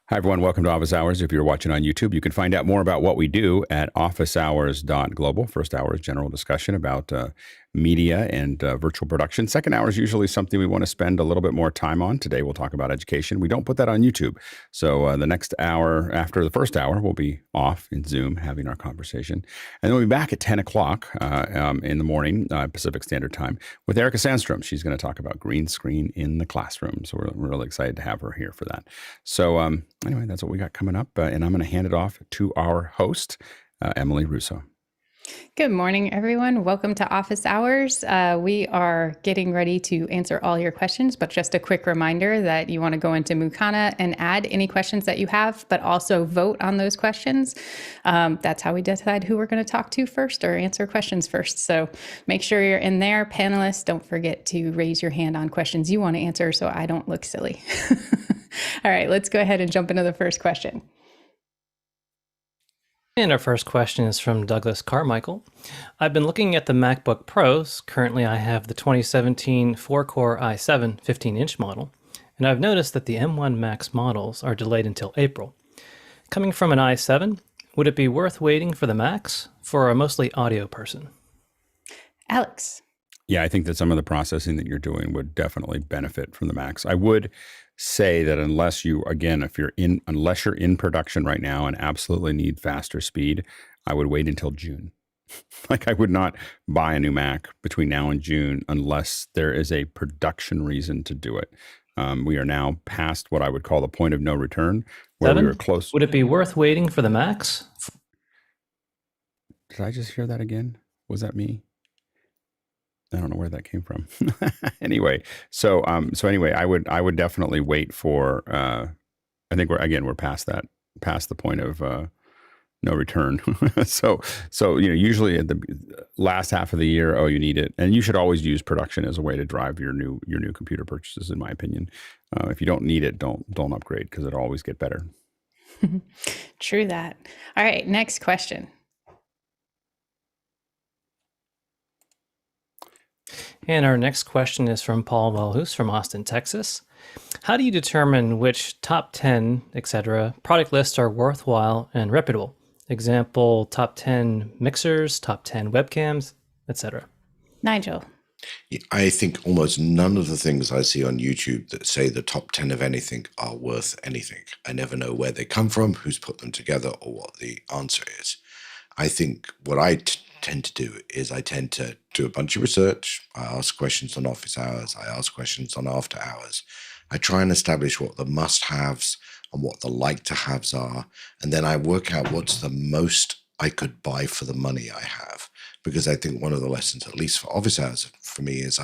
Hi, everyone. Welcome to Office Hours. If you're watching on YouTube, you can find out more about what we do at officehours.global. First hour is general discussion about media and virtual production. Second hour is usually something we want to spend a little bit more time on. Today, we'll talk about education. We don't put that on YouTube. So the next hour after the first hour, we'll be off in Zoom having our conversation. And then we'll be back at 10 o'clock in the morning, Pacific Standard Time, with Erica Sandstrom. She's going to talk about green screen in the classroom. So we're really excited to have her here for that. So anyway, that's what we got coming up. And I'm going to hand it off to our host, Emily Russo. Good morning, everyone. Welcome to Office Hours. We are getting ready to answer all your questions, but just a quick reminder that you want to go into Mukana and add any questions that you have, but also vote on those questions. That's how we decide who we're going to talk to first or answer questions first. So make sure you're in there. Panelists, don't forget to raise your hand on questions you want to answer so I don't look silly. All right, let's go ahead and jump into the first question. And our first question is from Douglas Carmichael. I've been looking at the MacBook Pros. Currently, I have the 2017 4-core i7 15-inch model, and I've noticed that the M1 Max models are delayed until April. Coming from an i7, would it be worth waiting for the Max for a mostly audio person? Alex. Yeah, I think that some of the processing that you're doing would definitely benefit from the Max. I would say that unless you're in production right now and absolutely need faster speed, I would wait until June. Like I would not buy a new Mac between now and June unless there is a production reason to do it. We are now past what I would call the point of no return, where we were close. Would it be worth waiting for the Max? Did I just hear that again? Was that me? I don't know where that came from. Anyway, so anyway, I would definitely wait for. I think we're past the point of no return. so usually at the last half of the year, you need it, and you should always use production as a way to drive your new computer purchases. In my opinion, if you don't need it, don't upgrade because it'll always get better. True that. All right, next question. And our next question is from Paul Valhus from Austin, Texas. How do you determine which top 10, etc. product lists are worthwhile and reputable? Example, top 10 mixers, top 10 webcams, etc. Nigel. I think almost none of the things I see on YouTube that say the top 10 of anything are worth anything. I never know where they come from, who's put them together, or what the answer is. I think what I tend to do is I tend to do a bunch of research. I ask questions on office hours. I ask questions on after hours. I try and establish what the must-haves and what the like-to-haves are. And then I work out what's the most I could buy for the money I have. Because I think one of the lessons, at least for office hours for me, is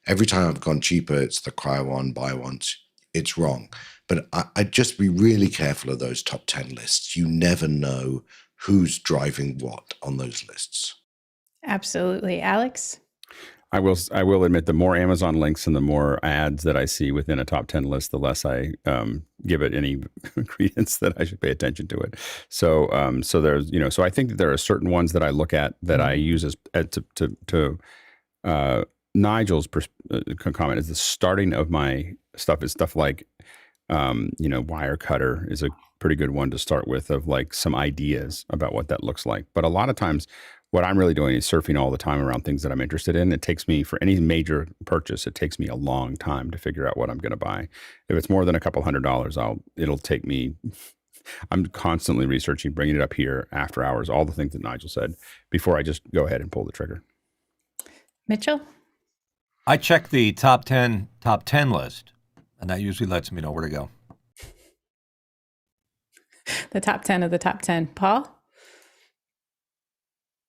every time I've gone cheaper, it's the cry one, buy once. It's wrong. But I'd just be really careful of those top 10 lists. You never know who's driving what on those lists. Absolutely. Alex? I will admit the more Amazon links and the more ads that I see within a top 10 list, the less I give it any credence that I should pay attention to it. So there's, so I think that there are certain ones that I look at that I use as to Nigel's comment is the starting of my stuff is stuff like, Wirecutter is a pretty good one to start with of like some ideas about what that looks like. But a lot of times what I'm really doing is surfing all the time around things that I'm interested in. It takes me, for any major purchase, it takes me a long time to figure out what I'm going to buy. If it's more than a couple $100, it'll take me, I'm constantly researching, bringing it up here after hours, all the things that Nigel said, before I just go ahead and pull the trigger. Mitchell? I check the top 10 list, and that usually lets me know where to go. The top 10 of the top 10. Paul?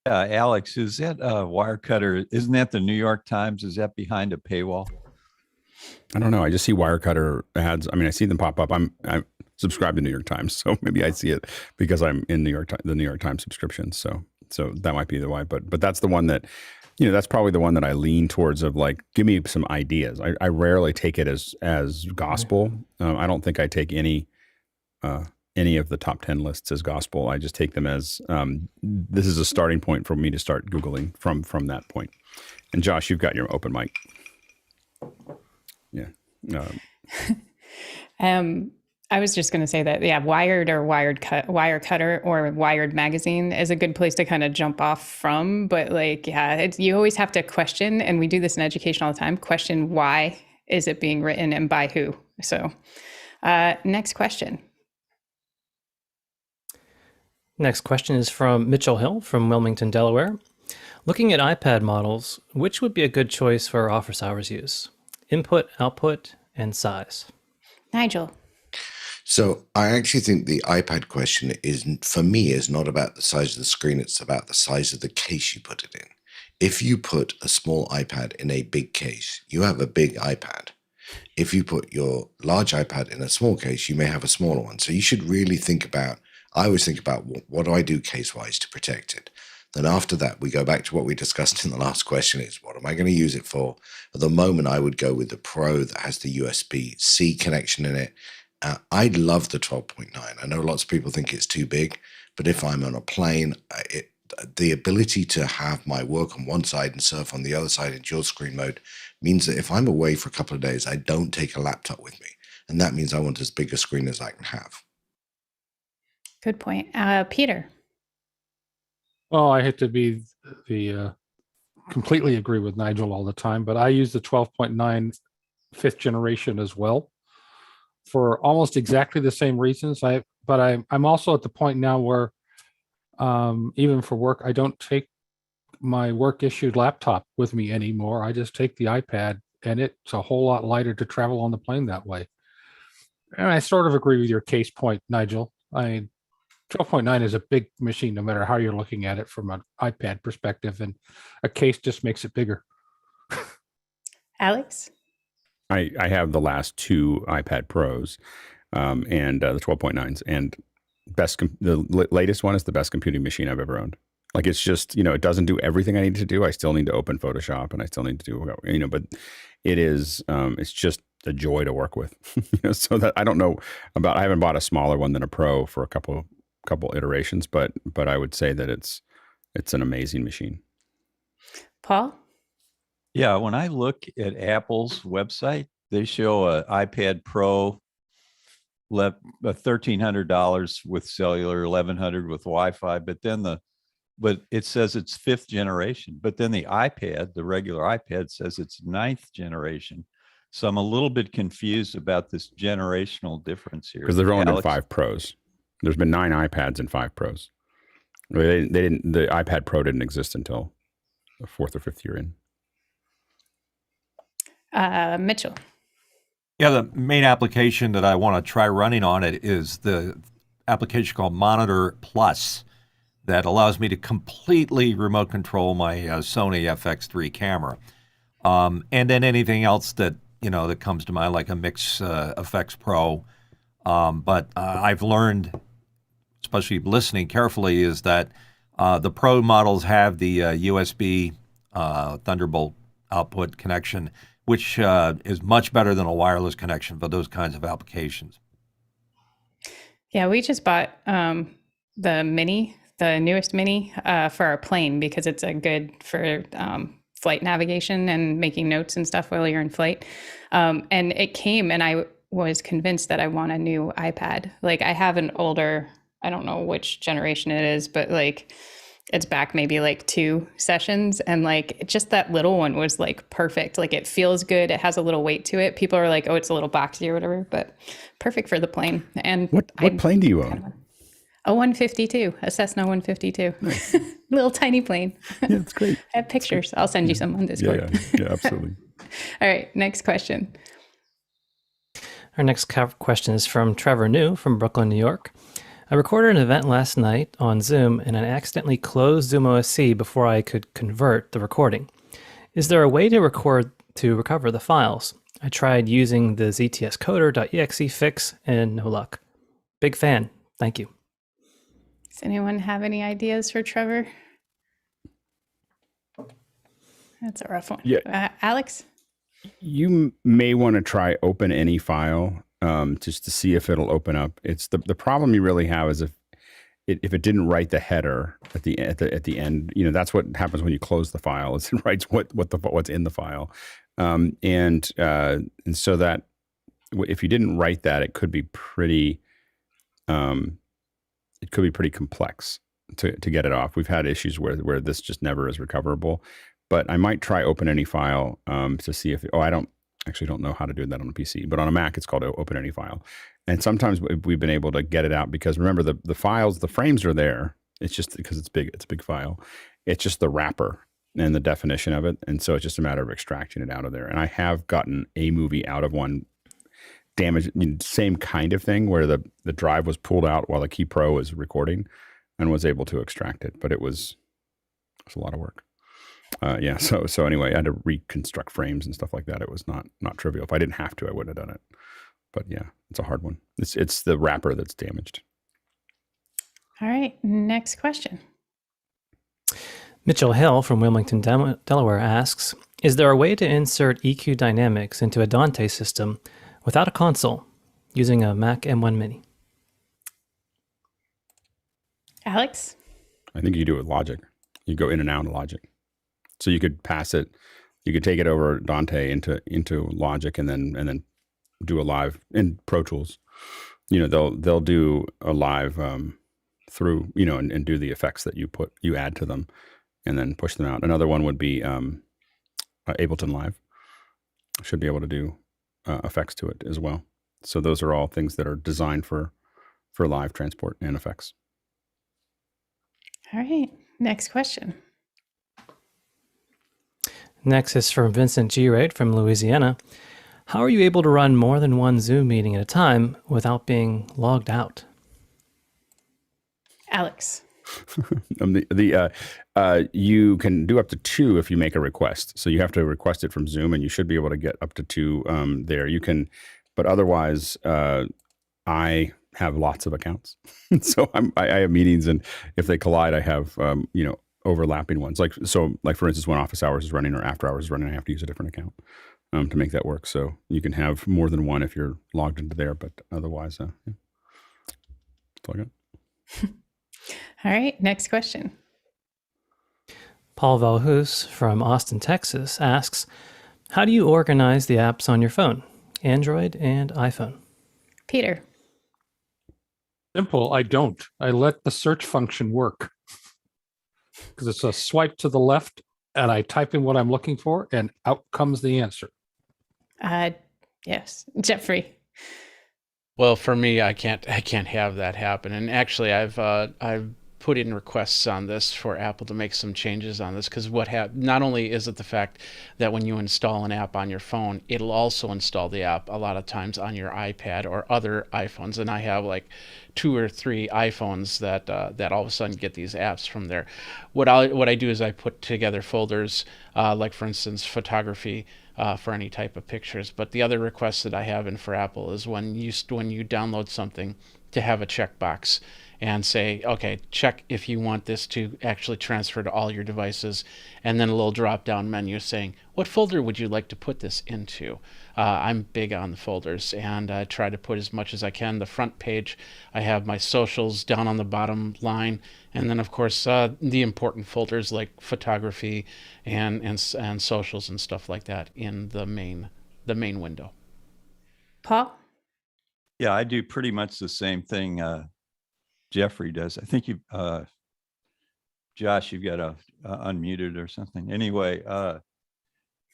Alex, is that Wirecutter? Isn't that the New York Times? Is that behind a paywall? I don't know. I just see Wirecutter ads. I mean, I see them pop up. I'm subscribed to New York Times, so maybe I see it because I'm in the New York Times subscription. So that might be the why. But that's the one that, that's probably the one that I lean towards of like, give me some ideas. I rarely take it as gospel. I don't think I take any of the top 10 lists as gospel. I just take them as this is a starting point for me to start Googling from that point. And Josh, you've got your open mic. Yeah. I was just going to say that, yeah, wire cutter or wired magazine is a good place to kind of jump off from. But like, yeah, you always have to question, and we do this in education all the time, question why is it being written and by who? So next question. Next question is from Mitchell Hill from Wilmington, Delaware. Looking at iPad models, which would be a good choice for office hours use? Input, output, and size. Nigel. So I actually think the iPad question is, for me, is not about the size of the screen. It's about the size of the case you put it in. If you put a small iPad in a big case, you have a big iPad. If you put your large iPad in a small case, you may have a smaller one. So you should really think about, I always think about what do I do case-wise to protect it? Then after that, we go back to what we discussed in the last question is, what am I going to use it for? At the moment, I would go with the Pro that has the USB-C connection in it. I love the 12.9. I know lots of people think it's too big, but if I'm on a plane, the ability to have my work on one side and surf on the other side in dual screen mode means that if I'm away for a couple of days, I don't take a laptop with me. And that means I want as big a screen as I can have. Good point. Peter. Well, I hate to be completely agree with Nigel all the time, but I use the 12.9 fifth generation as well for almost exactly the same reasons. I'm also at the point now where even for work, I don't take my work issued laptop with me anymore. I just take the iPad, and it's a whole lot lighter to travel on the plane that way. And I sort of agree with your case point, Nigel. 12.9 is a big machine, no matter how you're looking at it from an iPad perspective, and a case just makes it bigger. Alex? I have the last two iPad Pros and the 12.9s, and the latest one is the best computing machine I've ever owned. Like, it's just, it doesn't do everything I need to do. I still need to open Photoshop, and I still need to do, but it is, it's just a joy to work with. So that I don't know I haven't bought a smaller one than a Pro for a couple iterations, but I would say that it's an amazing machine. Paul? Yeah, when I look at Apple's website, they show an iPad Pro $1,300 with cellular, $1,100 with Wi-Fi, but it says it's fifth generation. But then the iPad, the regular iPad, says it's ninth generation. So I'm a little bit confused about this generational difference here. Because there's only been 5 Pros. There's been 9 iPads and 5 Pros. They didn't. The iPad Pro didn't exist until the 4th or 5th year in. Mitchell. Yeah, the main application that I want to try running on it is the application called Monitor Plus that allows me to completely remote control my Sony FX3 camera. And then anything else that, that comes to mind, like a Mix FX Pro. But I've learned, especially listening carefully, is that the Pro models have the USB Thunderbolt output connection, which is much better than a wireless connection for those kinds of applications. Yeah, we just bought the newest Mini for our plane because it's good for flight navigation and making notes and stuff while you're in flight. And it came, and I was convinced that I want a new iPad. Like, I have an older, I don't know which generation it is, but like it's back maybe like 2 sessions, and like just that little one was like perfect. Like, it feels good. It has a little weight to it. People are like, oh, it's a little boxy or whatever, but perfect for the plane. And what plane do you own? A 152, a Cessna 152. Nice. Little tiny plane. Yeah, it's great. I have pictures. I'll send you some on Discord. Yeah, absolutely. All right, next question. Our next question is from Trevor New from Brooklyn, New York. I recorded an event last night on Zoom, and I accidentally closed ZoomOSC before I could convert the recording. Is there a way to recover the files? I tried using the zTscoder.exe fix, and no luck. Big fan. Thank you. Does anyone have any ideas for Trevor? That's a rough one. Yeah. Alex? You may want to try open any file just to see if it'll open up. It's the problem you really have is if it didn't write the header at the end. That's what happens when you close the file. Is it writes what's in the file, and so that if you didn't write that, it could be pretty complex to get it off. We've had issues where this just never is recoverable. But I might try open any file to see if I don't know how to do that on a PC, but on a Mac it's called open any file. And sometimes we've been able to get it out because remember the files, the frames are there. It's just because it's big. It's a big file. It's just the wrapper and the definition of it, and so it's just a matter of extracting it out of there. And I have gotten a movie out of one damaged, same kind of thing where the drive was pulled out while the Key Pro was recording, and was able to extract it. But it was a lot of work. Yeah. So anyway, I had to reconstruct frames and stuff like that. It was not trivial. If I didn't have to, I wouldn't have done it. But yeah, it's a hard one. It's the wrapper that's damaged. All right. Next question. Mitchell Hill from Wilmington, Delaware asks, is there a way to insert EQ dynamics into a Dante system without a console using a Mac M1 Mini? Alex? I think you do it with Logic. You go in and out of Logic. So you could pass it, you could take it over Dante into Logic and then do a live in Pro Tools. They'll do a live through, and do the effects that you add to them and then push them out. Another one would be Ableton Live. Should be able to do effects to it as well. So those are all things that are designed for live transport and effects. All right. Next question. Next is from Vincent G. Raid from Louisiana. How are you able to run more than one Zoom meeting at a time without being logged out? Alex? You can do up to 2 if you make a request. So you have to request it from Zoom, and you should be able to get up to 2 there. You can, but otherwise, I have lots of accounts, so I have meetings, and if they collide, I have overlapping ones. Like for instance, when office hours is running or after hours is running, I have to use a different account to make that work. So you can have more than one if you're logged into there, but otherwise, yeah. That's all I got. All right, next question. Paul Valhus from Austin, Texas asks, how do you organize the apps on your phone, Android and iPhone? Peter? Simple. I don't. I let the search function work because it's a swipe to the left and I type in what I'm looking for and out comes the answer. Yes. Jeffrey? Well, for me, I can't have that happen. And actually, I've put in requests on this for Apple to make some changes on this, because not only is it the fact that when you install an app on your phone, it'll also install the app a lot of times on your iPad or other iPhones. And I have like 2 or 3 iPhones that all of a sudden get these apps from there. What I do is I put together folders, like for instance, photography, for any type of pictures. But the other request that I have in for Apple is when you download something, to have a checkbox and say, okay, check if you want this to actually transfer to all your devices, and then a little drop-down menu saying, what folder would you like to put this into? I'm big on the folders, and I try to put as much as I can. The front page, I have my socials down on the bottom line, and then of course the important folders like photography and socials and stuff like that in the main window. Paul? Yeah, I do pretty much the same thing Jeffrey does. I think Josh, you've got unmuted or something. Anyway,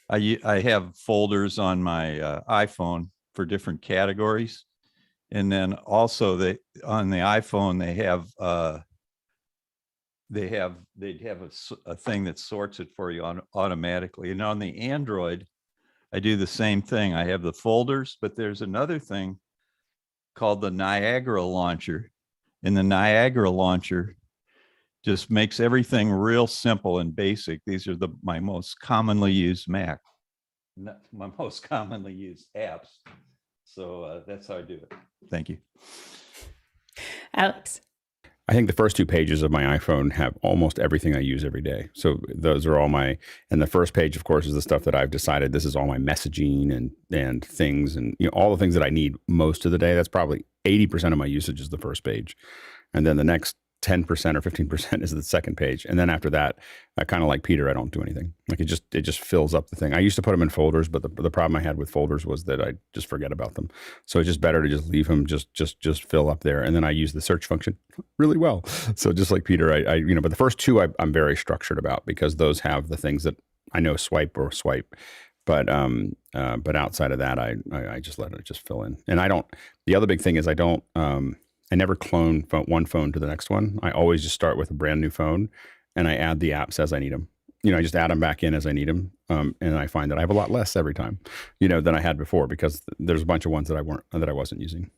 I have folders on my iPhone for different categories, and then also on the iPhone they'd have a thing that sorts it for you automatically. And on the Android, I do the same thing. I have the folders, but there's another thing called the Niagara launcher. And the Niagara launcher just makes everything real simple and basic. These are my most commonly used my most commonly used apps. So that's how I do it. Thank you. Alex? I think the first 2 pages of my iPhone have almost everything I use every day. So those are all and the first page, of course, is the stuff that I've decided this is all my messaging and things and all the things that I need most of the day. That's probably 80% of my usage is the first page. And then the next 10% or 15% is the second page. And then after that, I kind of like Peter, I don't do anything. Like it just fills up the thing. I used to put them in folders, but the problem I had with folders was that I just forget about them. So it's just better to just leave them, just fill up there. And then I use the search function really well. So just like Peter, I but the first two I'm very structured about because those have the things that I know swipe. But outside of that, I just let it just fill in. And the other big thing is I never clone one phone to the next one. I always just start with a brand new phone and I add the apps as I need them. I just add them back in as I need them. And I find that I have a lot less every time, than I had before because there's a bunch of ones that I wasn't using.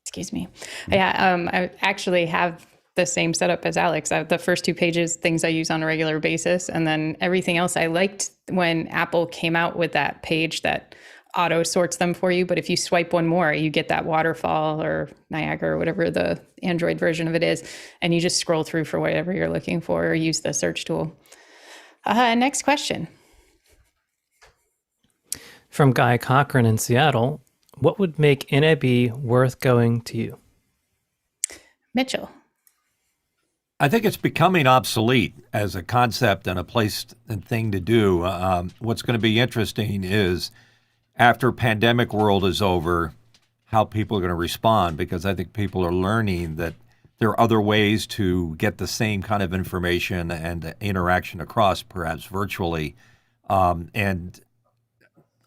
Excuse me. Yeah, I actually have the same setup as Alex. The first two pages, things I use on a regular basis. And then everything else I liked when Apple came out with that page that auto sorts them for you. But if you swipe one more, you get that waterfall or Niagara or whatever the Android version of it is. And you just scroll through for whatever you're looking for or use the search tool. Next question. From Guy Cochran in Seattle, what would make NAB worth going to you? Mitchell. I think it's becoming obsolete as a concept and a place and thing to do. What's going to be interesting is after pandemic world is over, how people are going to respond, because I think people are learning that there are other ways to get the same kind of information and interaction across, perhaps virtually. And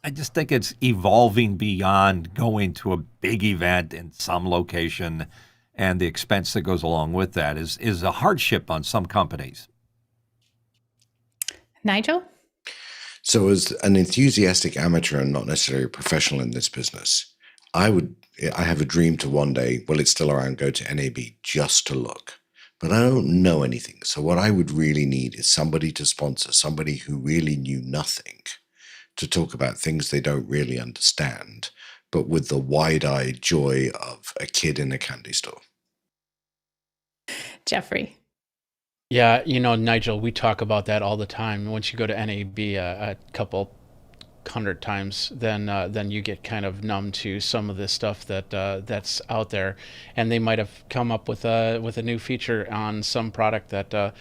I just think it's evolving beyond going to a big event in some location, and the expense that goes along with that is a hardship on some companies. Nigel? So as an enthusiastic amateur and not necessarily a professional in this business, I have a dream to one day, well, it's still around, go to NAB just to look. But I don't know anything. So what I would really need is somebody to sponsor, somebody who really knew nothing, to talk about things they don't really understand, but with the wide-eyed joy of a kid in a candy store. Jeffrey. Yeah, Nigel, we talk about that all the time. Once you go to NAB a couple hundred times, then you get kind of numb to some of the stuff that's out there, and they might have come up with a new feature on some product that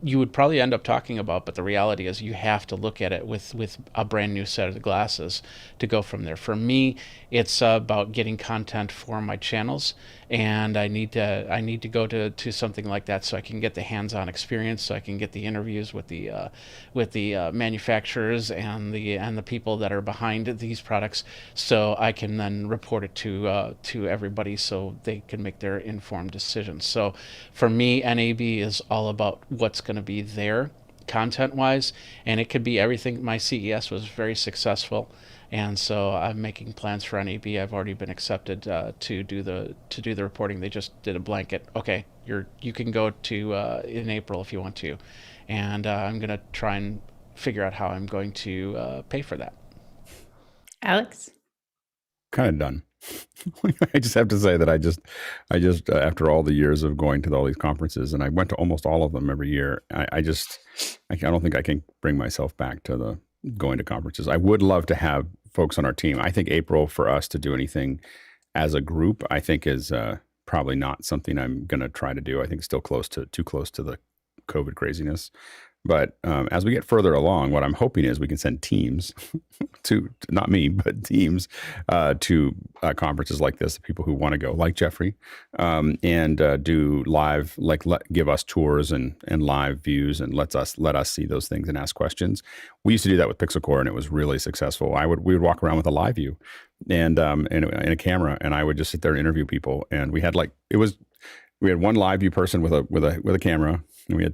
you would probably end up talking about, but the reality is you have to look at it with a brand new set of glasses to go from there. For me, it's about getting content for my channels, and I need to go to something like that so I can get the hands-on experience, so I can get the interviews with the manufacturers and the people that are behind these products, so I can then report it to everybody so they can make their informed decisions. So for me, NAB is all about what's going to be there content-wise, and it could be everything. My CES was very successful, and so I'm making plans for NAB. I've already been accepted to do the reporting. They just did a blanket. Okay, you can go to in April if you want to, and I'm going to try and figure out how I'm going to pay for that. Alex? Kind of done. I just have to say that I just after all the years of going to all these conferences, and I went to almost all of them every year, I don't think I can bring myself back to the going to conferences. I would love to have folks on our team. I think April, for us to do anything as a group, I think is probably not something I'm going to try to do. I think it's still too close to the COVID craziness. But as we get further along, what I'm hoping is we can send teams to, not me, but teams to conferences like this, people who want to go, like Jeffrey, and do live, give us tours and live views, and let us see those things and ask questions. We used to do that with Pixel Core, and it was really successful. We would walk around with a live view and a camera, and I would just sit there and interview people. And we had we had one live view person with a camera, and we had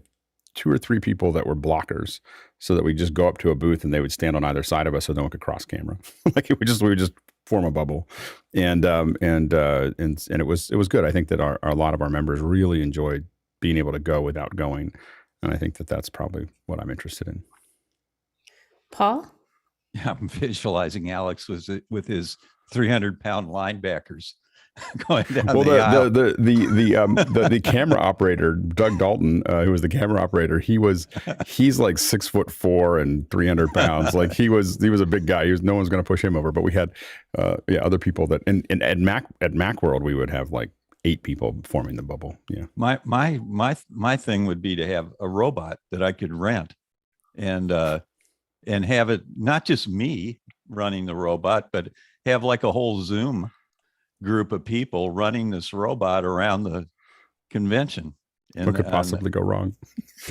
2 or 3 people that were blockers, so that we just go up to a booth and they would stand on either side of us so no one could cross camera. We would just form a bubble, and it was good. I think that a lot of our members really enjoyed being able to go without going, and I think that that's probably what I'm interested in. Paul? Yeah, I'm visualizing Alex with his 300-pound linebackers going down Well, the aisle. the camera operator, Doug Dalton, who was the camera operator, he's like 6'4" and 300 pounds. Like he was a big guy. No one's going to push him over. But we had other people that and at Macworld we would have like 8 people forming the bubble. Yeah. My thing would be to have a robot that I could rent and have it not just me running the robot, but have like a whole Zoom group of people running this robot around the convention. And what could possibly go wrong?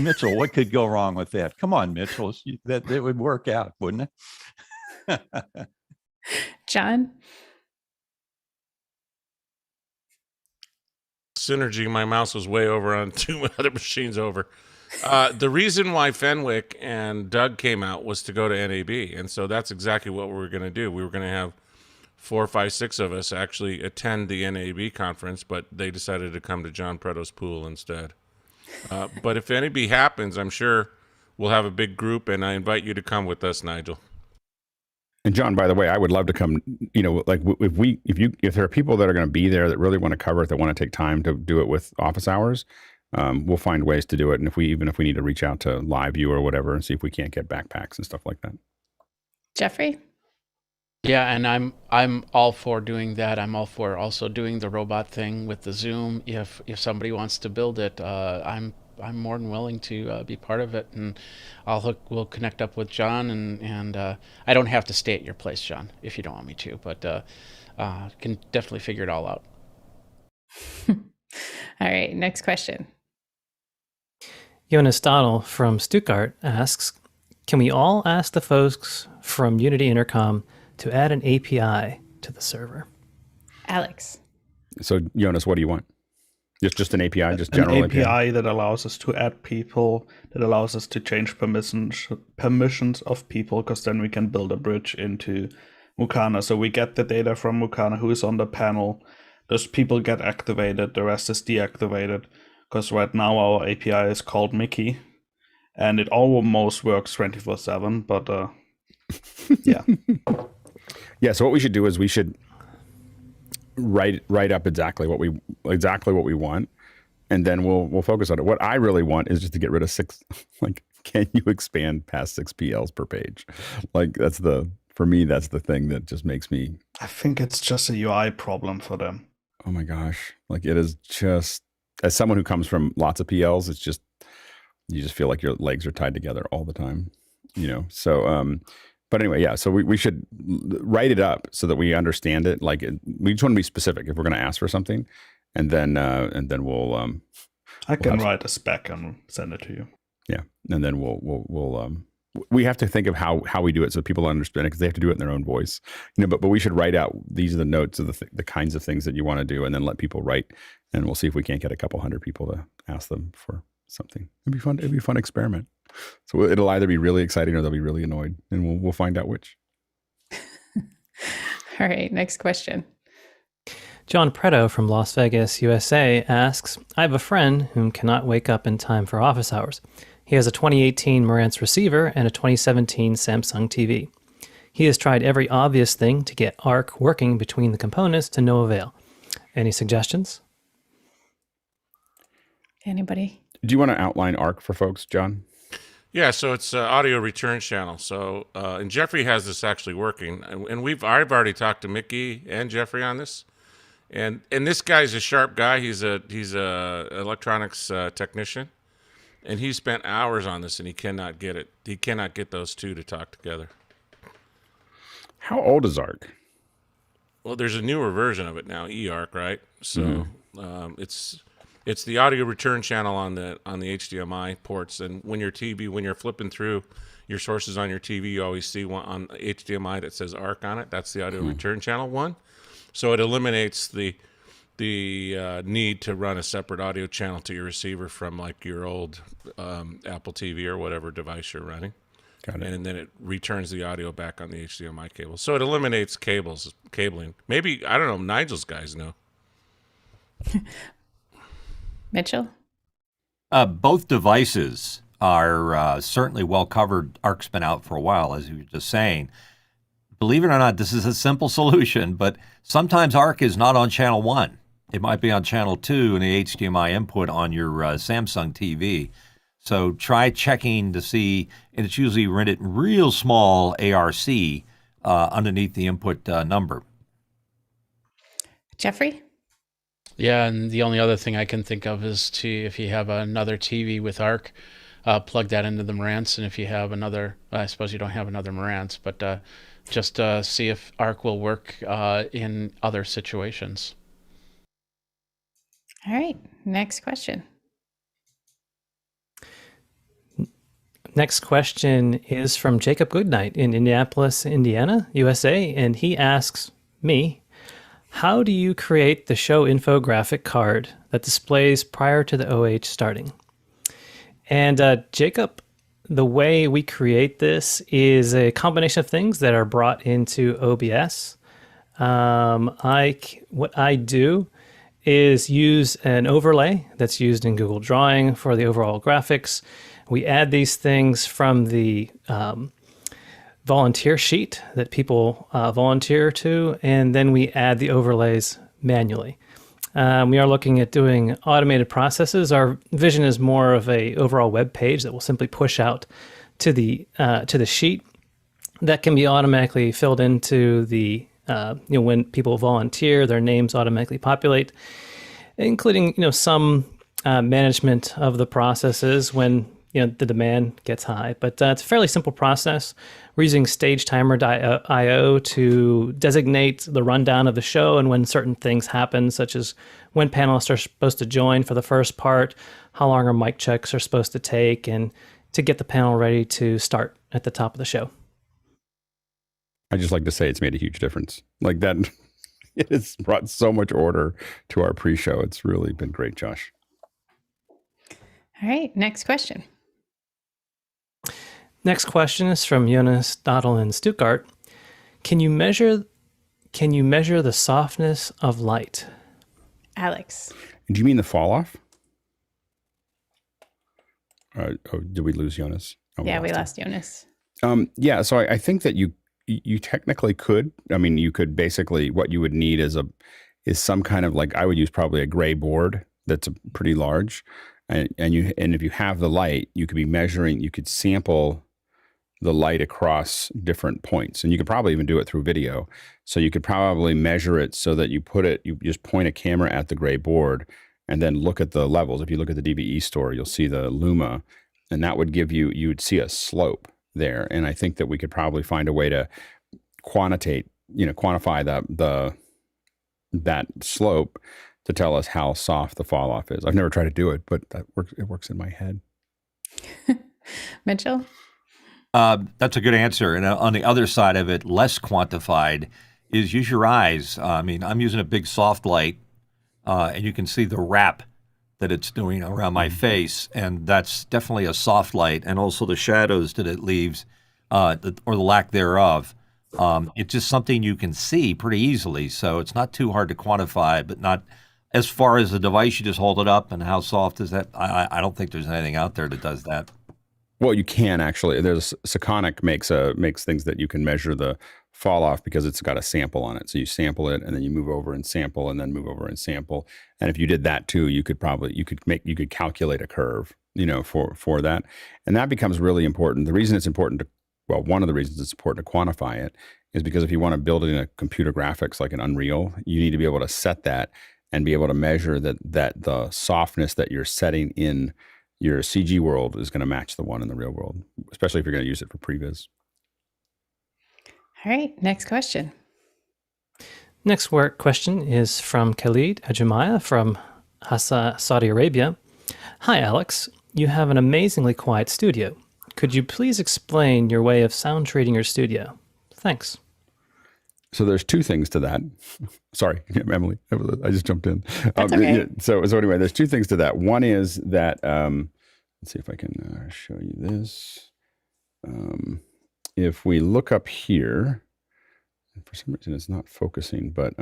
Mitchell, what could go wrong with that? Come on, Mitchell, that would work out, wouldn't it? John? Synergy, my mouse was way over on 2 other machines over. The reason why Fenwick and Doug came out was to go to NAB, and so that's exactly what we were going to do. We were going to have 4, 5, 6 of us actually attend the NAB conference, but they decided to come to John Preto's pool instead. But if NAB happens, I'm sure we'll have a big group, and I invite you to come with us, Nigel. And John, by the way, I would love to come. You know, like if there are people that are going to be there that really want to cover it, that want to take time to do it with office hours, we'll find ways to do it. And if we need to reach out to LiveView or whatever and see if we can't get backpacks and stuff like that. Jeffrey? Yeah, and I'm all for doing that. I'm all for also doing the robot thing with the Zoom. If somebody wants to build it, I'm more than willing to be part of it, and we'll connect up with John, and I don't have to stay at your place, John, if you don't want me to, but can definitely figure it all out. All right, next question. Jonas Stadl from Stuttgart asks, can we all ask the folks from Unity Intercom to add an API to the server? Alex? So Jonas, what do you want? Just an API, just general an API that allows us to add people, that allows us to change permissions of people, because then we can build a bridge into Mukana. So we get the data from Mukana, who is on the panel. Those people get activated, the rest is deactivated, because right now our API is called Mickey, and it almost works 24/7, but yeah. Yeah, so what we should do is we should write up exactly what we want, and then we'll focus on it. What I really want is just to get rid of 6. Like, can you expand past 6 PLs per page? Like for me that's the thing that just makes me. I think it's just a UI problem for them. Oh my gosh, like it is just, as someone who comes from lots of PLs, it's just, you just feel like your legs are tied together all the time, you know. So but anyway, yeah, so we should write it up so that we understand it. Like, we just want to be specific if we're going to ask for something, and then we'll. I can write a spec and send it to you. Yeah, and then we'll we have to think of how we do it so people understand it, because they have to do it in their own voice, you know. But we should write out, these are the notes of the kinds of things that you want to do, and then let people write, and we'll see if we can't get a couple hundred people to ask them for something. It'd be fun. It'd be a fun experiment. So it'll either be really exciting or they'll be really annoyed, and we'll find out which. All right, next question. John Preto from Las Vegas, USA asks, I have a friend whom cannot wake up in time for office hours. He has a 2018 Marantz Receiver and a 2017 Samsung TV. He has tried every obvious thing to get ARC working between the components to no avail. Any suggestions? Anybody? Do you want to outline ARC for folks, John? Yeah, so it's audio return channel. So and Jeffrey has this actually working, and I've already talked to Mickey and Jeffrey on this, and this guy's a sharp guy. He's a electronics technician, and he spent hours on this, and he cannot get it. He cannot get those two to talk together. How old is ARC? Well, there's a newer version of it now, eARC, right? So it's the audio return channel on the HDMI ports, and when you're flipping through your sources on your TV, you always see one on HDMI that says ARC on it. That's the audio return channel one. So it eliminates the need to run a separate audio channel to your receiver from like your old Apple TV or whatever device you're running. Got it. And then it returns the audio back on the HDMI cable. So it eliminates cabling. Maybe, I don't know, Nigel's guys know. Mitchell? Both devices are certainly well covered. ARC's been out for a while, as you were just saying. believe it or not, this is a simple solution, but sometimes ARC is not on channel 1. It might be on channel 2 in the HDMI input on your Samsung TV. So try checking to see, and it's usually rented real small ARC underneath the input number. Jeffrey? Yeah, and the only other thing I can think of is if you have another TV with ARC, plug that into the Marantz, and if you have another, I suppose you don't have another Marantz, but just see if ARC will work in other situations. All right, next question. Next question is from Jacob Goodnight in Indianapolis, Indiana, USA, and he asks me, how do you create the show infographic card that displays prior to the OH starting? And Jacob, the way we create this is a combination of things that are brought into OBS. What I do is use an overlay that's used in Google Drawing for the overall graphics. We add these things from the volunteer sheet that people volunteer to, and then we add the overlays manually. We are looking at doing automated processes. Our vision is more of a overall web page that will simply push out to the sheet that can be automatically filled into the when people volunteer, their names automatically populate, including some management of the processes when the demand gets high. But it's a fairly simple process. We're using StagetimerIO to designate the rundown of the show and when certain things happen, such as when panelists are supposed to join for the first part, how long our mic checks are supposed to take, and to get the panel ready to start at the top of the show. I just like to say it's made a huge difference. Like that, it has brought so much order to our pre-show. It's really been great, Josh. All right, next question. Next question is from Jonas Dottel in Stuttgart. Can you measure the softness of light? Alex. Do you mean the fall off? Did we lose Jonas? Oh, yeah, we lost Jonas. Yeah, so I think that you technically could. I mean, you could basically, what you would need is some kind of, like, I would use probably a gray board that's pretty large, and if you have the light, you could be measuring. You could sample the light across different points, and you could probably even do it through video. So you could probably measure it so that you just point a camera at the gray board and then look at the levels. If you look at the DVE store, you'll see the Luma, and that would give you would see a slope there. And I think that we could probably find a way to quantify that slope to tell us how soft the fall off is. I've never tried to do it, but it works in my head. Mitchell? That's a good answer. And on the other side of it, less quantified, is use your eyes. I mean, I'm using a big soft light, and you can see the wrap that it's doing around my face, and that's definitely a soft light, and also the shadows that it leaves, or the lack thereof. It's just something you can see pretty easily, so it's not too hard to quantify, but not as far as the device. You just hold it up, and how soft is that? I don't think there's anything out there that does that. Well, you can actually. There's Seconic makes things that you can measure the fall off because it's got a sample on it. So you sample it, and then you move over and sample, and then move over and sample. And if you did that too, you could calculate a curve, for that. And that becomes really important. The reason it's important one of the reasons it's important to quantify it is because if you want to build it in a computer graphics like an Unreal, you need to be able to set that and be able to measure that the softness that you're setting in your CG world is going to match the one in the real world, especially if you're going to use it for previs. All right, next question. Next question is from Khalid Ajamaya from Hassa, Saudi Arabia. Hi, Alex. You have an amazingly quiet studio. Could you please explain your way of sound treating your studio? Thanks. So there's two things to that. Sorry, Emily, I just jumped in. That's okay. Yeah, so anyway, there's two things to that. One is that, let's see if I can show you this. If we look up here, for some reason it's not focusing, but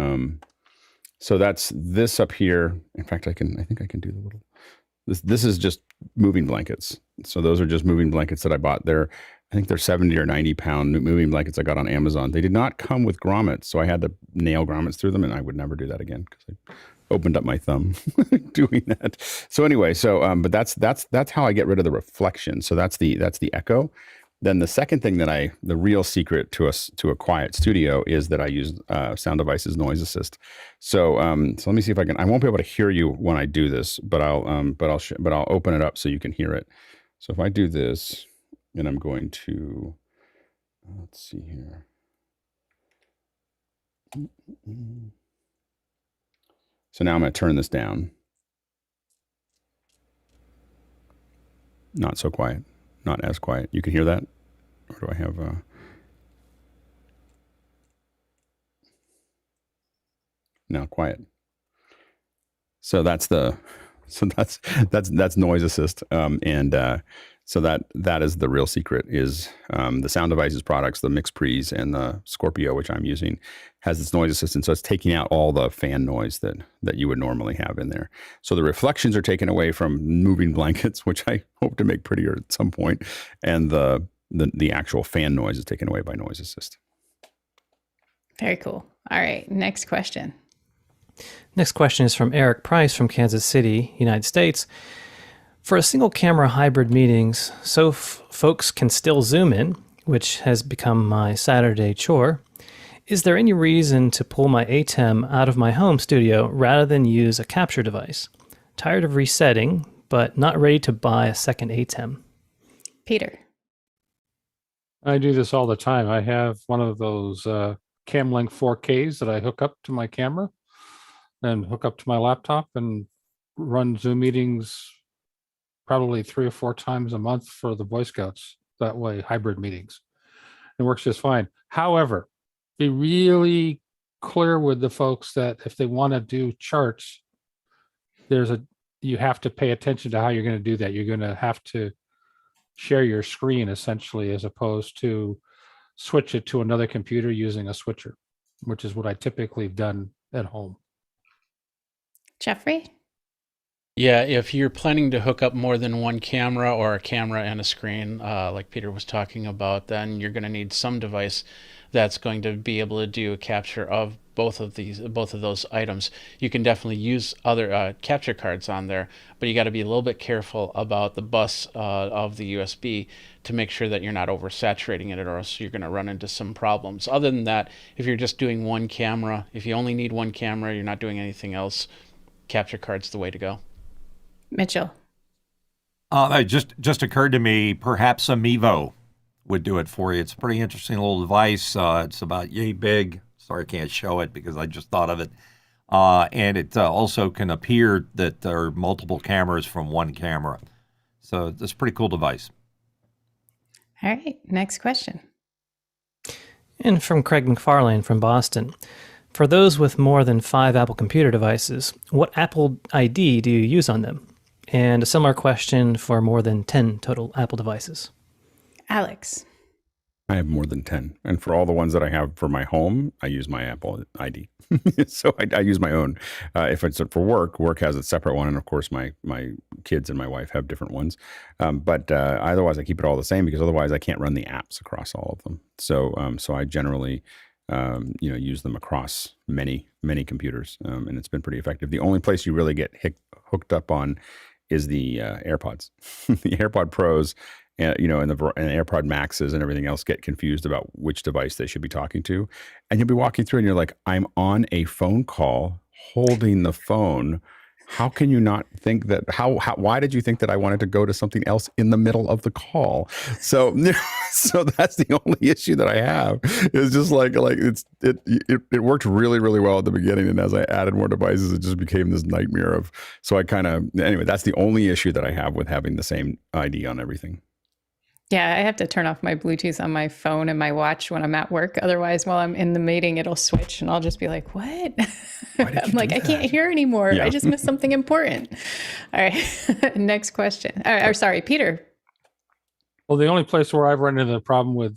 so that's this up here. In fact, I think I can do This is just moving blankets. So those are just moving blankets that I bought. I think they're 70 or 90 pound moving blankets I got on Amazon. They did not come with grommets, so I had to nail grommets through them, and I would never do that again because I opened up my thumb doing that. So anyway, but that's how I get rid of the reflection. So that's the echo. Then the second thing the real secret to a quiet studio is that I use Sound Devices Noise Assist. So let me see if I won't be able to hear you when I do this, but I'll open it up so you can hear it. So if I do this, and I'm going to, let's see here. So now I'm going to turn this down. Not so quiet. Not as quiet. You can hear that? Or do I have now quiet? So that's noise assist. So that is the real secret is the Sound Devices products, the MixPres and the Scorpio, which I'm using, has this noise assistant. So it's taking out all the fan noise that you would normally have in there. So the reflections are taken away from moving blankets, which I hope to make prettier at some point. And the actual fan noise is taken away by noise assist. Very cool. All right. Next question. Next question is from Eric Price from Kansas City, United States. For a single camera hybrid meetings, so folks can still zoom in, which has become my Saturday chore, is there any reason to pull my ATEM out of my home studio rather than use a capture device? Tired of resetting, but not ready to buy a second ATEM. Peter. I do this all the time. I have one of those CamLink 4Ks that I hook up to my camera and hook up to my laptop and run Zoom meetings probably 3 or 4 times a month for the Boy Scouts, that way, hybrid meetings. It works just fine. However, be really clear with the folks that if they want to do charts, you have to pay attention to how you're going to do that. You're going to have to share your screen essentially, as opposed to switch it to another computer using a switcher, which is what I typically have done at home. Jeffrey? Yeah, if you're planning to hook up more than one camera or a camera and a screen, like Peter was talking about, then you're going to need some device that's going to be able to do a capture of both of those items. You can definitely use other capture cards on there, but you got to be a little bit careful about the bus of the USB to make sure that you're not oversaturating it, or else you're going to run into some problems. Other than that, if you're just doing one camera, if you only need one camera, you're not doing anything else, capture card's the way to go. Mitchell. It just occurred to me, perhaps a Mevo would do it for you. It's a pretty interesting little device. It's about yay big. Sorry, I can't show it because I just thought of it. And it also can appear that there are multiple cameras from one camera. So it's a pretty cool device. All right, next question. And from Craig McFarlane from Boston. For those with more than 5 Apple computer devices, what Apple ID do you use on them? And a similar question for more than 10 total Apple devices. Alex. I have more than 10. And for all the ones that I have for my home, I use my Apple ID. So I use my own. If it's for work has a separate one. And of course, my kids and my wife have different ones. But otherwise, I keep it all the same because otherwise I can't run the apps across all of them. So I generally use them across many computers. And it's been pretty effective. The only place you really get hooked up on is the AirPods. The AirPod Pros, and the AirPod Maxes and everything else get confused about which device they should be talking to. And you'll be walking through and you're like, I'm on a phone call holding the phone. How can you not think that, why did you think that I wanted to go to something else in the middle of the call? So that's the only issue that I have. It's just like it worked really, really well at the beginning. And as I added more devices, it just became this nightmare of, anyway, that's the only issue that I have with having the same ID on everything. Yeah, I have to turn off my Bluetooth on my phone and my watch when I'm at work. Otherwise, while I'm in the meeting, it'll switch and I'll just be like, what? I'm like, I can't hear anymore. Yeah. I just missed something important. All right. Next question. Sorry, Peter. Well, the only place where I've run into the problem with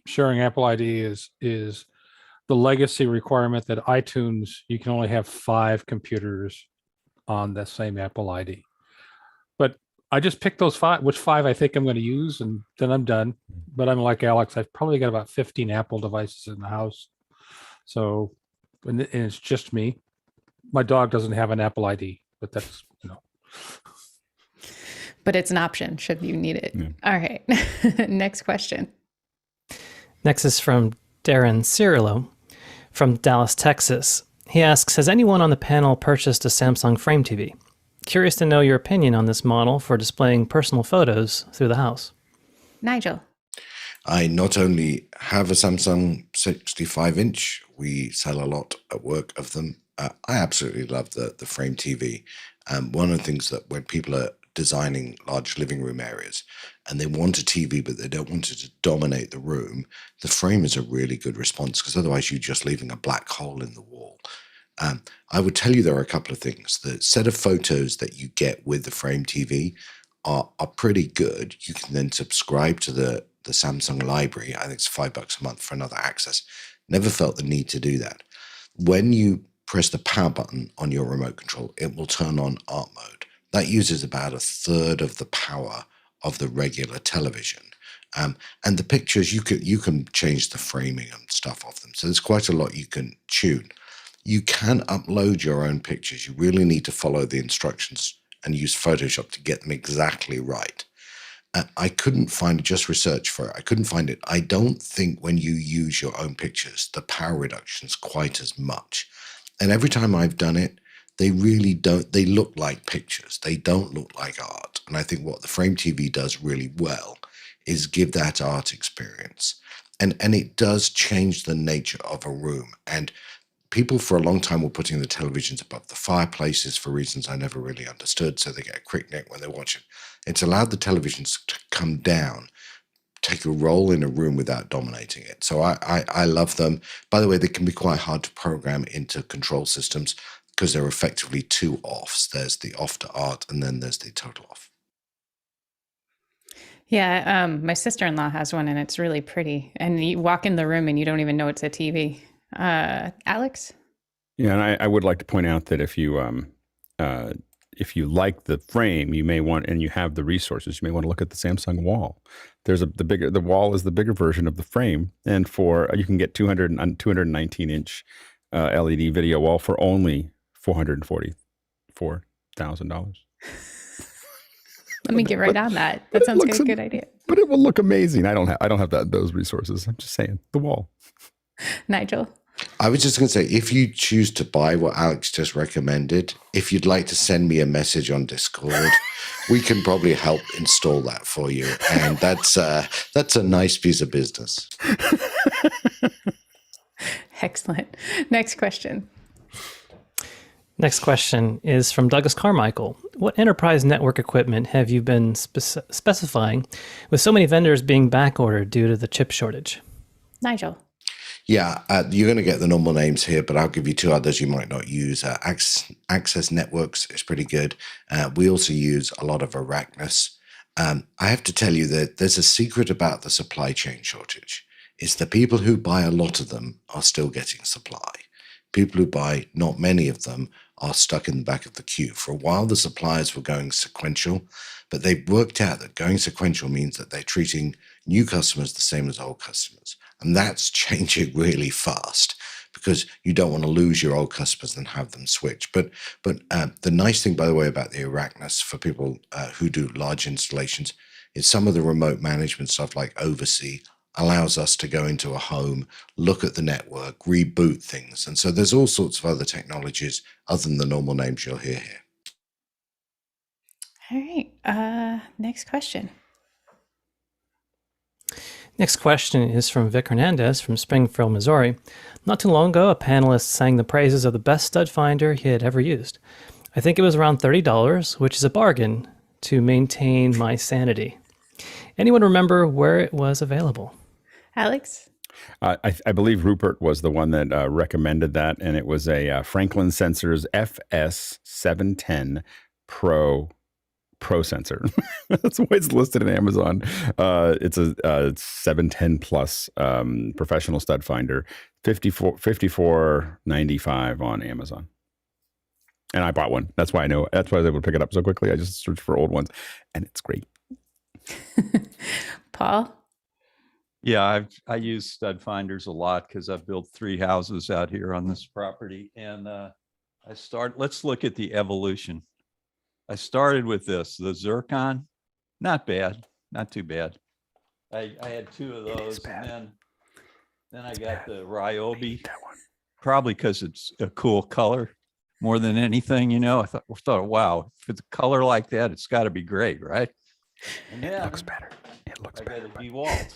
sharing Apple ID is the legacy requirement that iTunes, you can only have 5 computers on the same Apple ID. I just picked those five, which five I think I'm going to use, and then I'm done. But I'm like Alex, I've probably got about 15 Apple devices in the house. So, and it's just me. My dog doesn't have an Apple ID, but that's, But it's an option should you need it. Yeah. All right. Next question. Next is from Darren Cirillo from Dallas, Texas. He asks, has anyone on the panel purchased a Samsung Frame TV? Curious to know your opinion on this model for displaying personal photos through the house. Nigel. I not only have a Samsung 65-inch, we sell a lot at work of them. I absolutely love the Frame TV. One of the things that when people are designing large living room areas and they want a TV but they don't want it to dominate the room, the Frame is a really good response, because otherwise you're just leaving a black hole in the wall. I would tell you there are a couple of things. The set of photos that you get with the Frame TV are pretty good. You can then subscribe to the Samsung library. I think it's $5 a month for another access. Never felt the need to do that. When you press the power button on your remote control, it will turn on art mode. That uses about 1/3 of the power of the regular television. And the pictures, you can change the framing and stuff of them. So there's quite a lot you can tune. You can upload your own pictures. You really need to follow the instructions and use Photoshop to get them exactly right. I couldn't find, just research for it, I couldn't find it. I don't think when you use your own pictures, the power reduction is quite as much. And every time I've done it, they really don't, they look like pictures. They don't look like art. And I think what the Frame TV does really well is give that art experience. And it does change the nature of a room. And people for a long time were putting the televisions above the fireplaces for reasons I never really understood, so they get a quick neck when they watch it. It's allowed the televisions to come down, take a role in a room without dominating it. So I love them. By the way, they can be quite hard to program into control systems because they're effectively two offs. There's the off to art, and then there's the total off. Yeah, my sister-in-law has one, and it's really pretty. And you walk in the room, and you don't even know it's a TV. Alex? Yeah, and I would like to point out that if you like the Frame, you may want, and you have the resources, you may want to look at the Samsung Wall. There's the Wall is the bigger version of the Frame, and you can get 219-inch LED video wall for only $444,000. Let me get right on that. That sounds like a good idea. But it will look amazing. I don't have those resources. I'm just saying, the Wall. Nigel? I was just going to say, if you choose to buy what Alex just recommended, if you'd like to send me a message on Discord, we can probably help install that for you. And that's a nice piece of business. Excellent. Next question. Next question is from Douglas Carmichael. What enterprise network equipment have you been specifying with so many vendors being backordered due to the chip shortage? Nigel? Yeah, you're going to get the normal names here, but I'll give you two others you might not use. Access Networks is pretty good. We also use a lot of Arachnus. I have to tell you that there's a secret about the supply chain shortage. It's the people who buy a lot of them are still getting supply. People who buy not many of them are stuck in the back of the queue. For a while, the suppliers were going sequential, but they've worked out that going sequential means that they're treating new customers the same as old customers. And that's changing really fast because you don't want to lose your old customers and have them switch. But the nice thing, by the way, about the Arachnus for people who do large installations is some of the remote management stuff like OVC allows us to go into a home, look at the network, reboot things. And so there's all sorts of other technologies other than the normal names you'll hear here. All right. Next question. Next question is from Vic Hernandez from Springfield, Missouri. Not too long ago, a panelist sang the praises of the best stud finder he had ever used. I think it was around $30, which is a bargain to maintain my sanity. Anyone remember where it was available? Alex? I believe Rupert was the one that recommended that, and it was a Franklin Sensors FS710 Pro sensor. That's why it's listed in Amazon. It's a 710 plus professional stud finder, $54.95 on Amazon. And I bought one. That's why I know. That's why I was able to pick it up so quickly. I just searched for old ones, and it's great. Paul? Yeah, I use stud finders a lot because I've built 3 houses out here on this property. And let's look at the evolution. I started with this, the zircon, not bad, not too bad. I had 2 of those, and then I got the Ryobi, probably because it's a cool color more than anything. I thought, wow, if it's a color like that, it's got to be great, right? And then It looks better. It looks I better. got a DeWalt,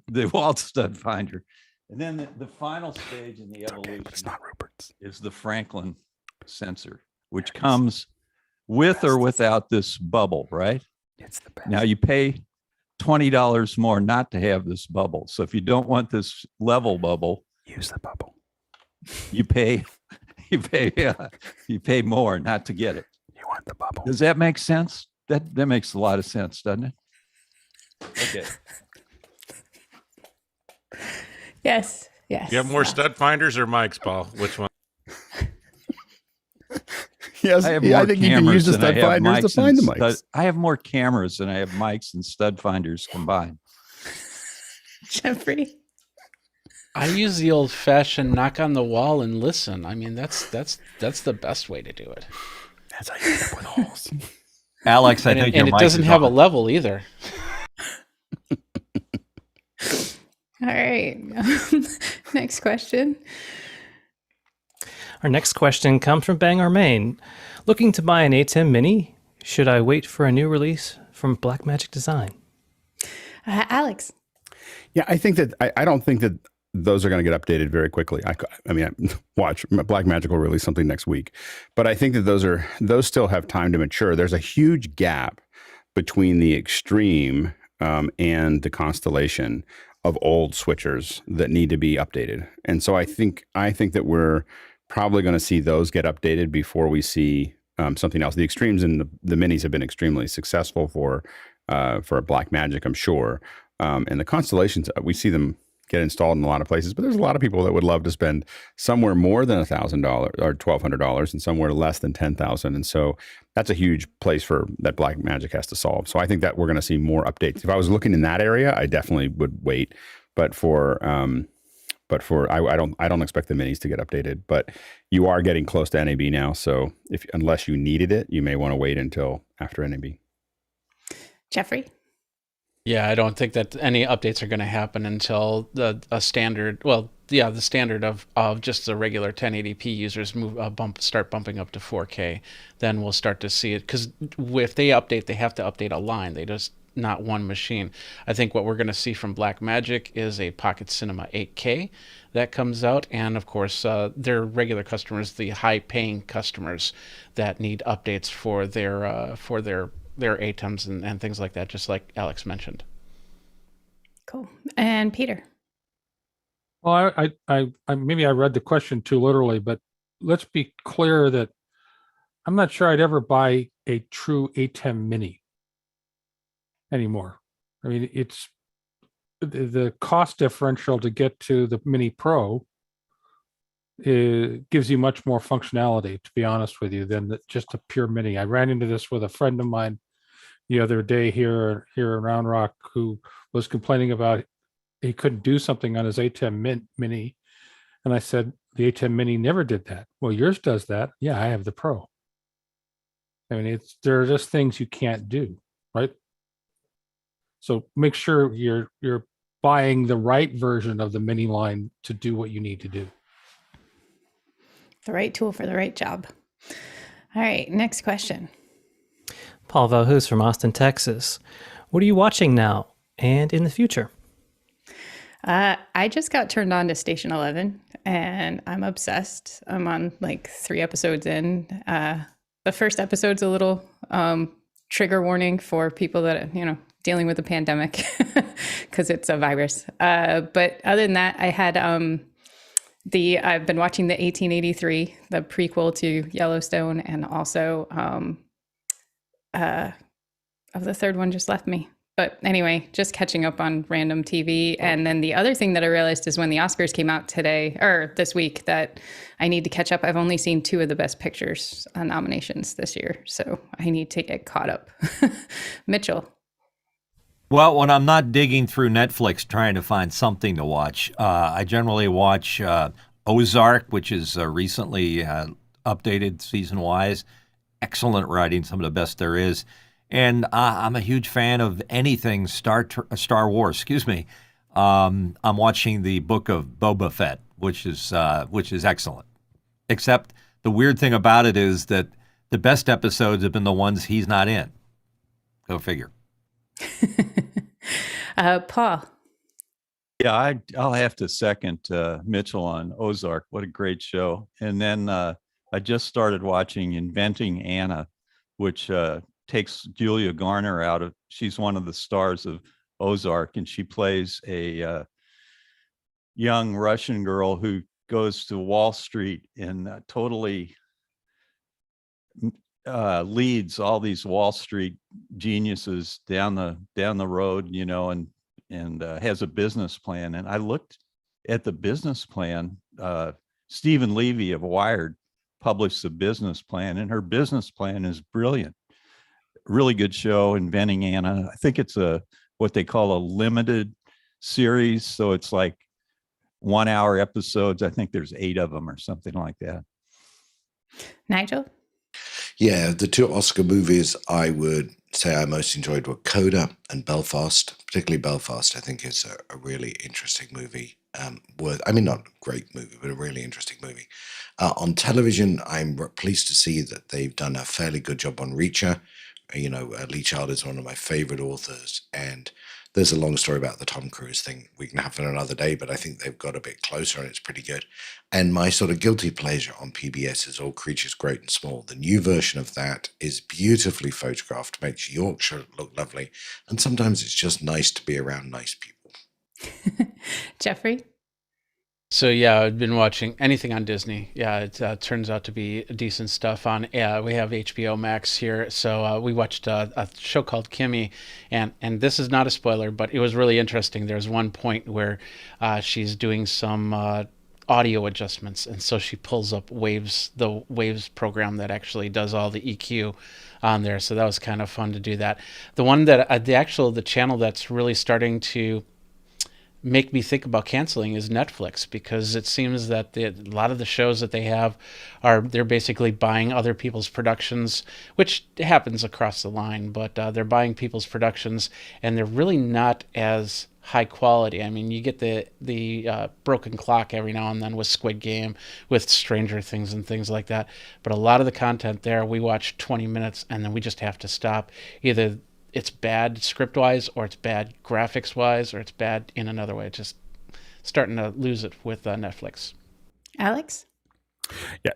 the Walt stud finder. And then the final stage in the evolution it's not Rupert's. is the Franklin sensor, which comes with or without this bubble, right? It's the best. Now you pay $20 more not to have this bubble. So if you don't want this level bubble, Use the bubble. you pay more not to get it. You want the bubble. Does that make sense? That makes a lot of sense, doesn't it? Okay. Yes. Yes. You have more stud finders or mics, Paul? Which one? Yes, I I think you can use the than I stud have finders to mics find the and mics. I have more cameras than I have mics and stud finders combined. Jeffrey? I use the old-fashioned knock on the wall and listen. I mean, that's the best way to do it. That's how you end up with holes. Alex, I And, think and your it mic doesn't is have a on. level either. All right. Next question. Our next question comes from Bangor, Maine. Looking to buy an ATEM Mini? Should I wait for a new release from Blackmagic Design? Alex? Yeah, I think that I don't think that those are going to get updated very quickly. I mean, watch Blackmagic will release something next week, but I think that those still have time to mature. There's a huge gap between the Extreme and the Constellation of old switchers that need to be updated, and so I think that we're probably going to see those get updated before we see something else. The Extremes and the Minis have been extremely successful for Blackmagic, I'm sure. And the Constellations, we see them get installed in a lot of places, but there's a lot of people that would love to spend somewhere more than $1,000 or $1,200 and somewhere less than $10,000. And so that's a huge place that Blackmagic has to solve. So I think that we're going to see more updates. If I was looking in that area, I definitely would wait. But I don't expect the Minis to get updated. But you are getting close to NAB now, so unless you needed it, you may want to wait until after NAB. Jeffrey? Yeah, I don't think that any updates are going to happen until the standard of just the regular 1080p users start bumping up to 4K. Then we'll start to see it, because if they update, they have to update a line. They just not one machine. I think what we're going to see from Blackmagic is a Pocket Cinema 8K that comes out, and of course their regular customers, the high-paying customers that need updates for their ATEMs and things like that, just like Alex mentioned. Cool. And Peter? Well, I maybe I read the question too literally, but let's be clear that I'm not sure I'd ever buy a true ATEM Mini anymore. I mean, it's the cost differential to get to the Mini Pro. It gives you much more functionality, to be honest with you, than just a pure Mini. I ran into this with a friend of mine the other day here in Round Rock, who was complaining about he couldn't do something on his ATEM Mini. And I said, the ATEM Mini never did that. Well, yours does that. Yeah, I have the Pro. I mean, there are just things you can't do, right? So make sure you're buying the right version of the Mini line to do what you need to do. The right tool for the right job. All right, next question. Paul Valhus from Austin, Texas. What are you watching now and in the future? I just got turned on to Station 11 and I'm obsessed. I'm on like 3 episodes in. The first episode's a little trigger warning for people that, dealing with a pandemic because it's a virus. But other than that, I had I've been watching the 1883, the prequel to Yellowstone, and also the third one just left me. But anyway, just catching up on random TV. And then the other thing that I realized is when the Oscars came out today, or this week, that I need to catch up. I've only seen 2 of the Best Pictures nominations this year. So I need to get caught up. Mitchell. Well, when I'm not digging through Netflix trying to find something to watch, I generally watch Ozark, which is recently updated season-wise. Excellent writing, some of the best there is. And I'm a huge fan of anything Star Wars. Excuse me. I'm watching the Book of Boba Fett, which is excellent. Except the weird thing about it is that the best episodes have been the ones he's not in. Go figure. Paul. Yeah, I'll have to second Mitchell on Ozark. What a great show. And then I just started watching Inventing Anna, which takes Julia Garner out of, she's one of the stars of Ozark, and she plays a young Russian girl who goes to Wall Street and totally leads all these Wall Street geniuses down the road, you know, and has a business plan. And I looked at the business plan. Stephen Levy of Wired published the business plan, and her business plan is brilliant. Really good show, Inventing Anna. I think it's what they call a limited series, so it's like 1 hour episodes. I think there's 8 of them or something like that. Nigel? Yeah, the 2 Oscar movies I would say I most enjoyed were Coda and Belfast. Particularly Belfast, I think, is a really interesting movie. Not a great movie, but a really interesting movie. On television, I'm pleased to see that they've done a fairly good job on Reacher. You know, Lee Child is one of my favorite authors, and there's a long story about the Tom Cruise thing we can have on another day, but I think they've got a bit closer and it's pretty good. And my sort of guilty pleasure on PBS is All Creatures Great and Small. The new version of that is beautifully photographed, makes Yorkshire look lovely, and sometimes it's just nice to be around nice people. Jeffrey? So yeah, I've been watching anything on Disney. Yeah, it turns out to be decent stuff on. We have HBO Max here, so we watched a show called Kimmy, and this is not a spoiler, but it was really interesting. There's one point where she's doing some audio adjustments, and so she pulls up Waves, the Waves program that actually does all the EQ on there. So that was kind of fun to do that. The one that the channel that's really starting to make me think about canceling is Netflix, because it seems that a lot of the shows that they have they're basically buying other people's productions, which happens across the line, but they're buying people's productions and they're really not as high quality. I mean, you get the broken clock every now and then with Squid Game, with Stranger Things and things like that, but a lot of the content there, we watch 20 minutes and then we just have to stop. Either it's bad script-wise, or it's bad graphics-wise, or it's bad in another way. Just starting to lose it with Netflix. Alex? Yeah.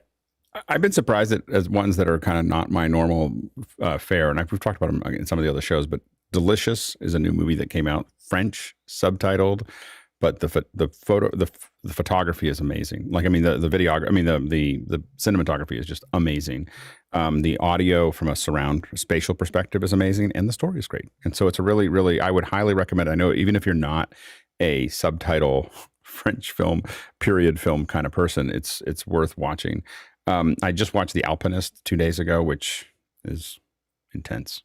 I've been surprised as ones that are kind of not my normal fare, and we've talked about them in some of the other shows, but Delicious is a new movie that came out, French, subtitled, but the photography is amazing. Like, I mean, the cinematography is just amazing. The audio from a spatial perspective is amazing, and the story is great. And so it's a really, really, I would highly recommend. I know even if you're not a subtitle French film, period film kind of person, it's worth watching. I just watched The Alpinist 2 days ago, which is intense.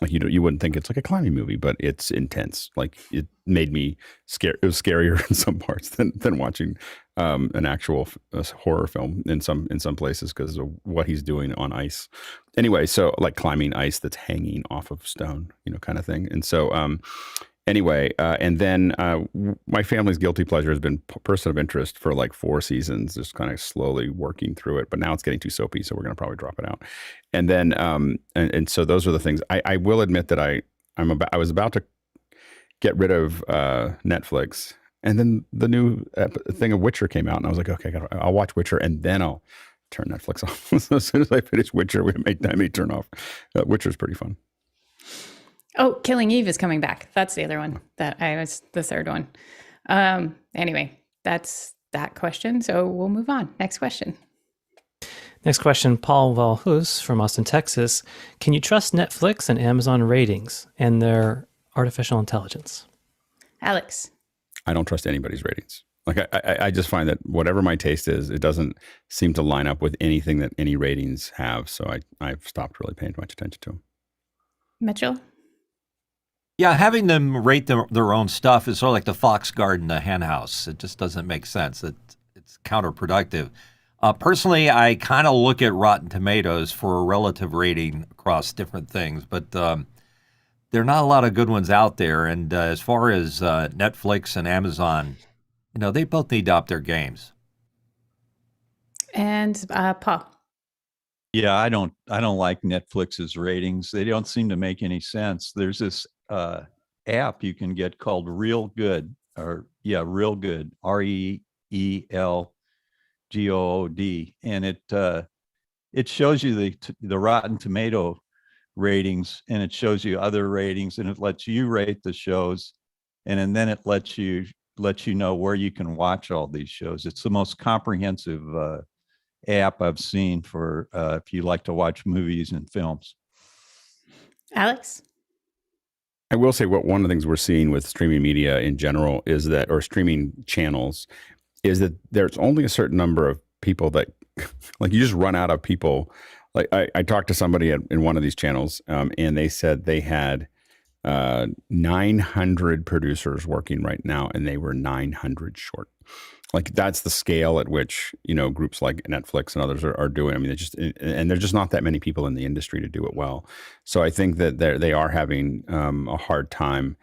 Like, you wouldn't think it's like a climbing movie, but it's intense. Like, it made me scared. It was scarier in some parts than watching an actual horror film in some places, because of what he's doing on ice. Anyway, so like climbing ice that's hanging off of stone, kind of thing. And so and then my family's guilty pleasure has been Person of Interest for like 4 seasons, just kind of slowly working through it. But now it's getting too soapy, so we're going to probably drop it out. And then and so those are the things. I will admit that I was about to get rid of Netflix, and then the new thing of Witcher came out, and I was like, okay, I'll watch Witcher, and then I'll turn Netflix off. So as soon as I finish Witcher, I may turn off. Witcher's pretty fun. Oh, Killing Eve is coming back. That's the other one that was the third one. Anyway, that's that question. So we'll move on. Next question. Next question, Paul Valhus from Austin, Texas. Can you trust Netflix and Amazon ratings? And there artificial intelligence? Alex. I don't trust anybody's ratings. Like I just find that whatever my taste is, it doesn't seem to line up with anything that any ratings have. So I've stopped really paying much attention to them. Mitchell. Yeah, having them rate their own stuff is sort of like the fox guard in the hen house. It just doesn't make sense. It's counterproductive. Personally, I kind of look at Rotten Tomatoes for a relative rating across different things, but there are not a lot of good ones out there. And as far as Netflix and Amazon, they both need to up their games. And Paul. Yeah, I don't like Netflix's ratings. They don't seem to make any sense. There's this app you can get called Real Good, Real Good, REELGOOD, and it shows you the Rotten Tomato ratings, and it shows you other ratings, and it lets you rate the shows, and then it lets you know where you can watch all these shows. It's the most comprehensive app I've seen for if you like to watch movies and films. Alex? I will say one of the things we're seeing with streaming media in general is that, or streaming channels, is that there's only a certain number of people that, like, you just run out of people. Like I talked to somebody in one of these channels, and they said they had 900 producers working right now, and they were 900 short. Like, that's the scale at which, groups like Netflix and others are doing. I mean, there's just not that many people in the industry to do it well. So I think that they are having a hard time,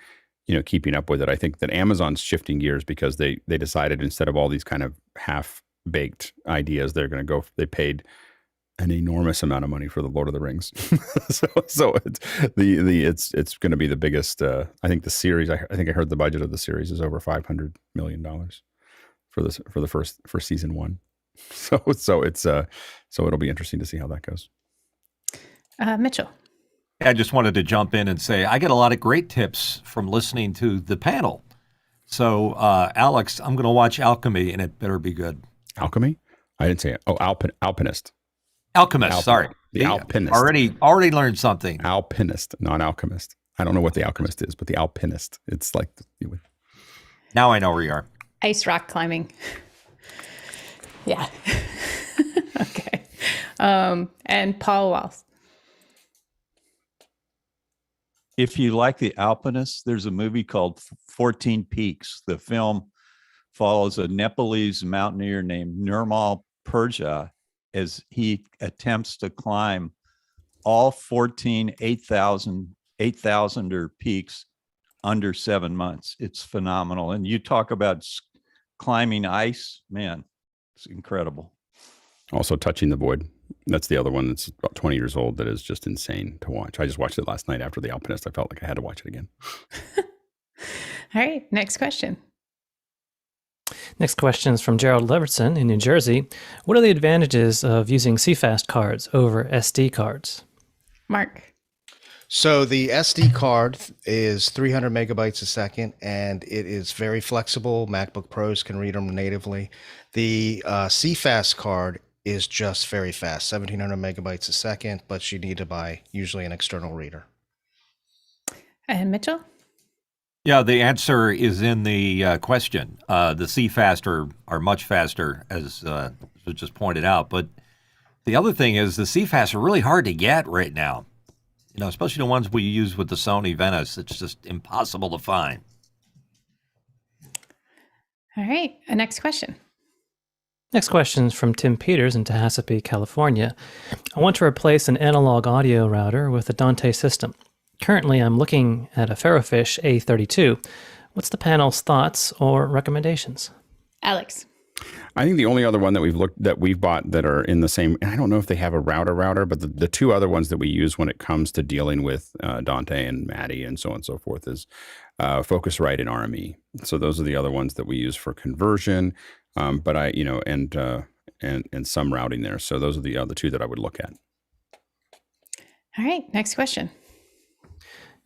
keeping up with it. I think that Amazon's shifting gears because they decided, instead of all these kind of half-baked ideas, they paid an enormous amount of money for the Lord of the Rings. so it's going to be the biggest. I think the series. I think I heard the budget of the series is over $500 million for season 1. So it'll be interesting to see how that goes. Mitchell. I just wanted to jump in and say I get a lot of great tips from listening to the panel. So Alex, I'm going to watch Alchemy, and it better be good. Alchemy? I didn't say it. Oh, Alpinist. Alchemist, sorry. The Alpinist. Already learned something. Alpinist, not alchemist. I don't know what the alchemist is, but the Alpinist. It's like... Now I know where you are. Ice rock climbing. Yeah. Okay. And Paul Walsh. If you like the Alpinist, there's a movie called 14 Peaks. The film follows a Nepalese mountaineer named Nirmal Purja as he attempts to climb all 14 8,000er peaks under 7 months. It's phenomenal. And you talk about climbing ice, man, it's incredible. Also, Touching the Void. That's the other one that's about 20 years old that is just insane to watch. I just watched it last night after The Alpinist. I felt like I had to watch it again. All right, next question. Next question is from Gerald Leverson in New Jersey. What are the advantages of using CFast cards over SD cards? Mark. So the SD card is 300 megabytes a second, and it is very flexible. MacBook Pros can read them natively. The CFast card is just very fast, 1700 megabytes a second, but you need to buy usually an external reader. And Mitchell? Yeah, the answer is in the question. The CFast are much faster, as was just pointed out. But the other thing is the CFast are really hard to get right now. Especially the ones we use with the Sony Venice. It's just impossible to find. All right, next question. Next question is from Tim Peters in Tehachapi, California. I want to replace an analog audio router with a Dante system. Currently, I'm looking at a Ferrofish A32. What's the panel's thoughts or recommendations? Alex. I think the only other one that we've bought that are in the same, and I don't know if they have a router, but the two other ones that we use when it comes to dealing with Dante and Maddie and so on and so forth is Focusrite and RME. So those are the other ones that we use for conversion, but and some routing there. So those are the other two that I would look at. All right, next question.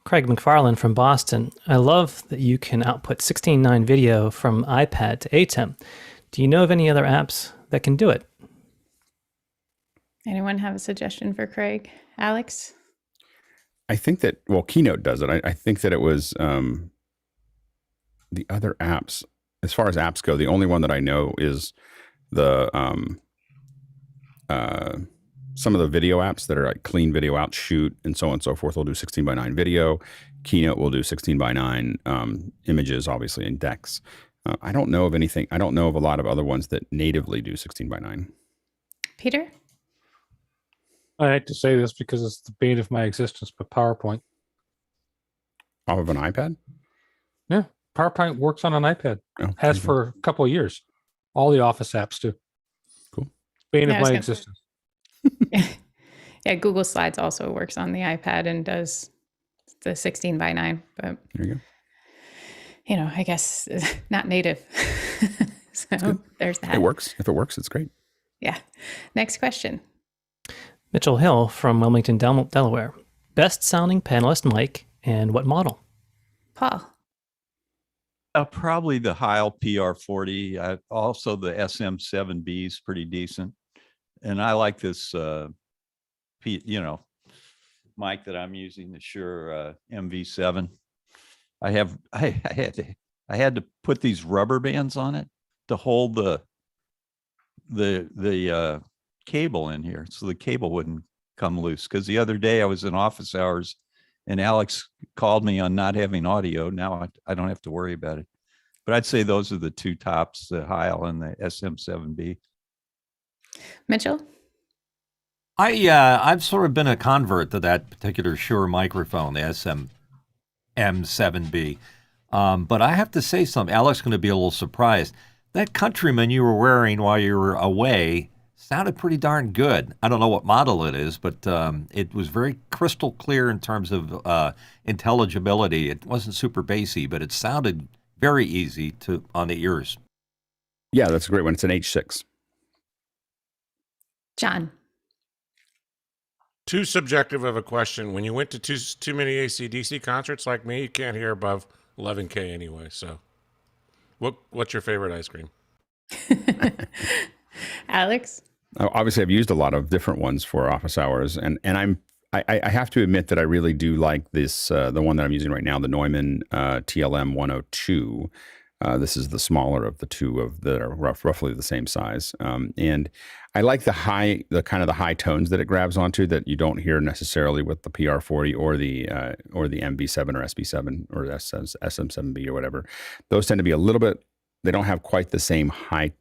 Craig McFarland from Boston. I love that you can output 16:9 video from iPad to ATEM. Do you know of any other apps that can do it? Anyone have a suggestion for Craig? Alex? I think that, well, Keynote does it. I think that it was the other apps. As far as apps go, the only one that I know is the some of the video apps that are like clean video out, shoot, and so on and so forth will do 16:9 video. Keynote will do 16:9 images, obviously, in decks. I don't know of anything. I don't know of a lot of other ones that natively do 16:9. Peter? I hate to say this because it's the bane of my existence, but PowerPoint. Off of an iPad? Yeah, PowerPoint works on an iPad. Oh, Has for a couple of years. All the Office apps do. Cool. Bane Yeah, of my existence. Yeah, Google Slides also works on the iPad and does the 16:9, but There you go. you know, I guess not native. So there's that. It works. If it works, it's great. Yeah. Next question. Mitchell Hill from Wilmington, Delaware. Best sounding panelist mic and what model? Paul. Probably the Heil PR40. Also, the SM7B is pretty decent. And I like this, mic that I'm using, the Shure MV7. I had to put these rubber bands on it to hold the cable in here, so the cable wouldn't come loose. Because the other day I was in office hours, and Alex called me on not having audio. Now I don't have to worry about it. But I'd say those are the two tops: the Heil and the SM7B. Mitchell? I've sort of been a convert to that particular Shure microphone, the SM7B. But I have to say something. Alex is going to be a little surprised. That Countryman you were wearing while you were away sounded pretty darn good. I don't know what model it is, but it was very crystal clear in terms of intelligibility. It wasn't super bassy, but it sounded very easy on the ears. Yeah, that's a great one. It's an H6. John? Too subjective of a question. When you went to too many AC/DC concerts like me, you can't hear above 11K anyway. So, what's your favorite ice cream? Alex? Obviously, I've used a lot of different ones for office hours, and I have to admit that I really do like this the one that I'm using right now, the Neumann TLM 102. This is the smaller of the two that are roughly the same size, and I like the kind of the high tones that it grabs onto that you don't hear necessarily with the PR40 or the MV7 or SB7 or SM7B or whatever. Those tend to be a little bit. They don't have quite the same height,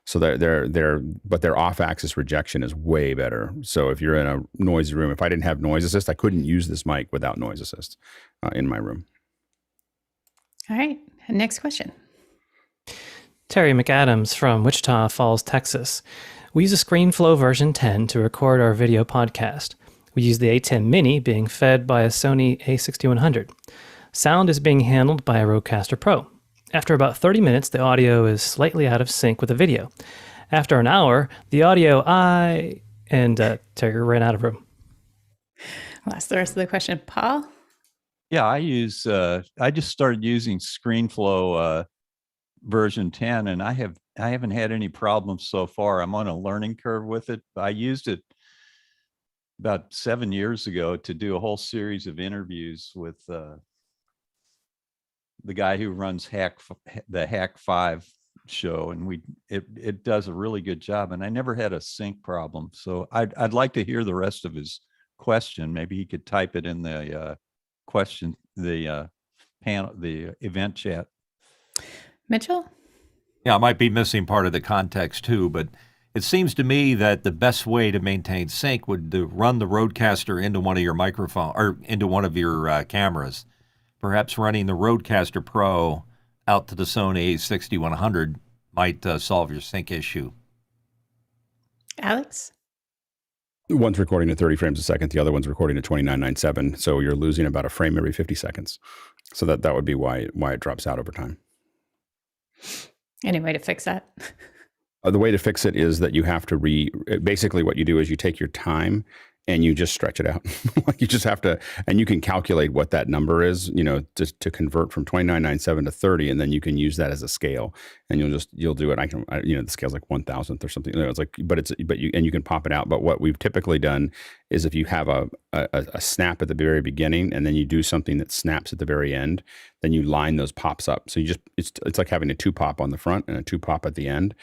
so but their off-axis rejection is way better. So if you're in a noisy room, if I didn't have noise assist, I couldn't use this mic without noise assist in my room. All right. Next question. Terry McAdams from Wichita Falls, Texas. We use a ScreenFlow version 10 to record our video podcast. We use the ATEM Mini being fed by a Sony a6100. Sound is being handled by a Rodecaster Pro. After about 30 minutes, the audio is slightly out of sync with the video. After an hour, the audio Terry ran out of room. Well, that's the rest of the question. Paul? Yeah, I just started using ScreenFlow version 10, and I haven't had any problems so far. I'm on a learning curve with it. I used it about 7 years ago to do a whole series of interviews with the guy who runs the Hack 5 show, and it does a really good job, and I never had a sync problem. So I'd like to hear the rest of his question. Maybe he could type it in the question, the panel, the event chat. Mitchell? Yeah, I might be missing part of the context too, but it seems to me that the best way to maintain sync would to run the Rodecaster into one of your microphone or into one of your cameras. Perhaps running the Rodecaster Pro out to the Sony a6100 might solve your sync issue. Alex? One's recording at 30 frames a second. The other one's recording at 29.97. So you're losing about a frame every 50 seconds. So that would be why it drops out over time. Any way to fix that? The way to fix it is that you have to basically what you do is you take your time and you just stretch it out. Like you just have to, and you can calculate what that number is, you know, just to convert from 2997 to 30, and then you can use that as a scale, and you'll do it. You know, the scale's like 1,000th or something. You know, it's like, but you can pop it out. But what we've typically done is if you have a snap at the very beginning, and then you do something that snaps at the very end, then you line those pops up. So it's like having a 2-pop on the front and a 2-pop at the end.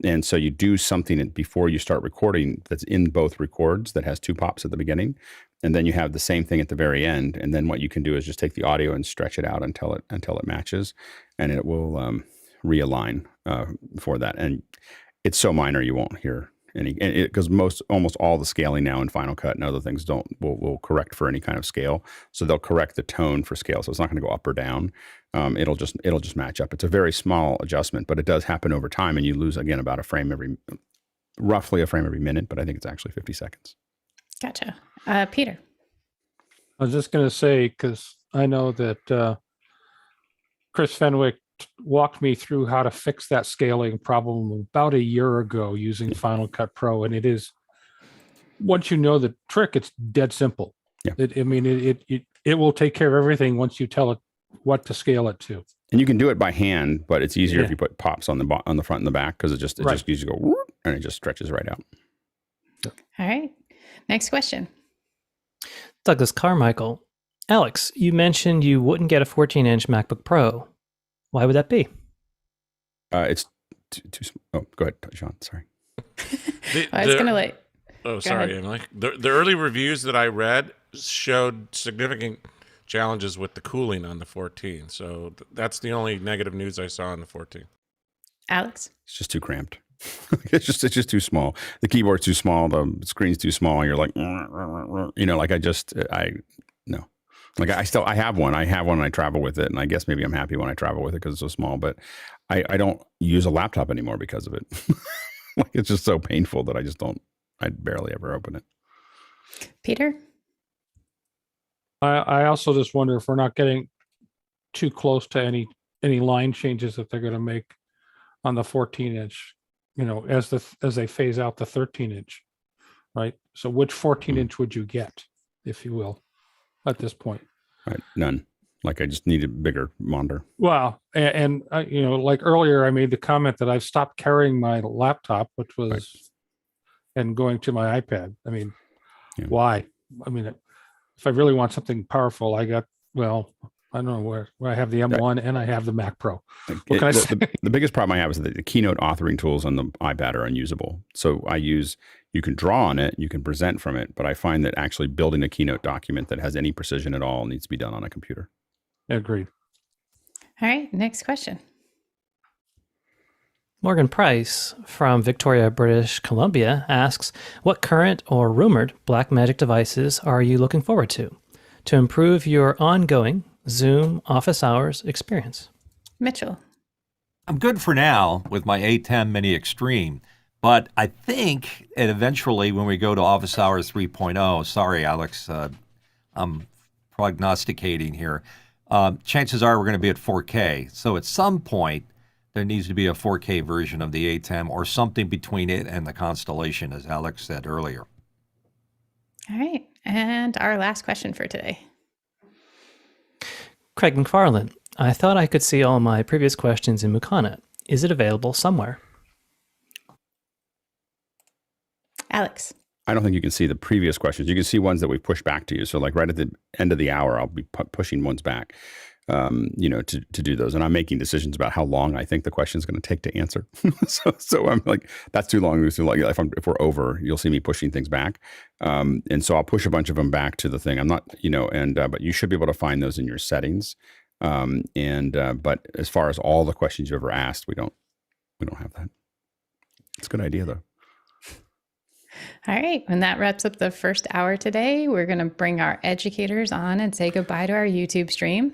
And so you do something before you start recording that's in both records that has 2 pops at the beginning. And then you have the same thing at the very end. And then what you can do is just take the audio and stretch it out until it matches, and it will realign for that. And it's so minor you won't hear any, because almost all the scaling now in Final Cut and other things will correct for any kind of scale. So they'll correct the tone for scale. So it's not going to go up or down. It'll just match up. It's a very small adjustment, but it does happen over time, and you lose again about roughly a frame every minute. But I think it's actually 50 seconds. Gotcha. Peter. I was just going to say, because I know that Chris Fenwick walked me through how to fix that scaling problem about a year ago using Final Cut Pro, and it is, once you know the trick, it's dead simple. Yeah. It will take care of everything once you tell it what to scale it to. And you can do it by hand, but it's easier if you put pops on the front and the back, because it just gives you go whoop, and it just stretches right out. All right. Next question. Douglas Carmichael. Alex, you mentioned you wouldn't get a 14-inch MacBook Pro. Why would that be? It's too small. Oh, go ahead, Sean. Sorry. I was going to let... Oh, sorry, Emily. The early reviews that I read showed significant challenges with the cooling on the 14. So that's the only negative news I saw on the 14. Alex? It's just too cramped. It's just too small. The keyboard's too small. The screen's too small. You're like, you know, like no. Like I have one. I have one and I travel with it. And I guess maybe I'm happy when I travel with it because it's so small, but I don't use a laptop anymore because of it. Like it's just so painful that I barely ever open it. Peter? I also just wonder if we're not getting too close to any line changes that they're going to make on the 14-inch, you know, as they phase out the 13-inch, right? So which 14-inch would you get, if you will, at this point? Right, none. Like I just need a bigger monitor. Well, and you know, like earlier, I made the comment that I've stopped carrying my laptop, which was, and going to my iPad. I mean, why? I mean, if I really want something powerful, I don't know where I have the M1 and I have the Mac Pro. What can I say? The biggest problem I have is that the Keynote authoring tools on the iPad are unusable. So you can draw on it, you can present from it, but I find that actually building a Keynote document that has any precision at all needs to be done on a computer. Agreed. All right, next question. Morgan Price from Victoria, British Columbia asks, what current or rumored Blackmagic devices are you looking forward to improve your ongoing Zoom office hours experience? Mitchell. I'm good for now with my ATEM Mini Extreme, but I think eventually when we go to Office Hours 3.0, sorry, Alex, I'm prognosticating here, chances are we're going to be at 4K. So at some point, there needs to be a 4K version of the ATEM or something between it and the Constellation, as Alex said earlier. All right. And our last question for today. Craig McFarland. I thought I could see all my previous questions in Mukana. Is it available somewhere? Alex. I don't think you can see the previous questions. You can see ones that we push back to you. So like right at the end of the hour, I'll be pushing ones back. To do those. And I'm making decisions about how long I think the question is going to take to answer. so I'm like, that's too long. If we're over, you'll see me pushing things back. And so I'll push a bunch of them back to the thing. I'm not, but you should be able to find those in your settings. But as far as all the questions you ever asked, we don't have that. It's a good idea though. All right. And that wraps up the first hour today. We're going to bring our educators on and say goodbye to our YouTube stream.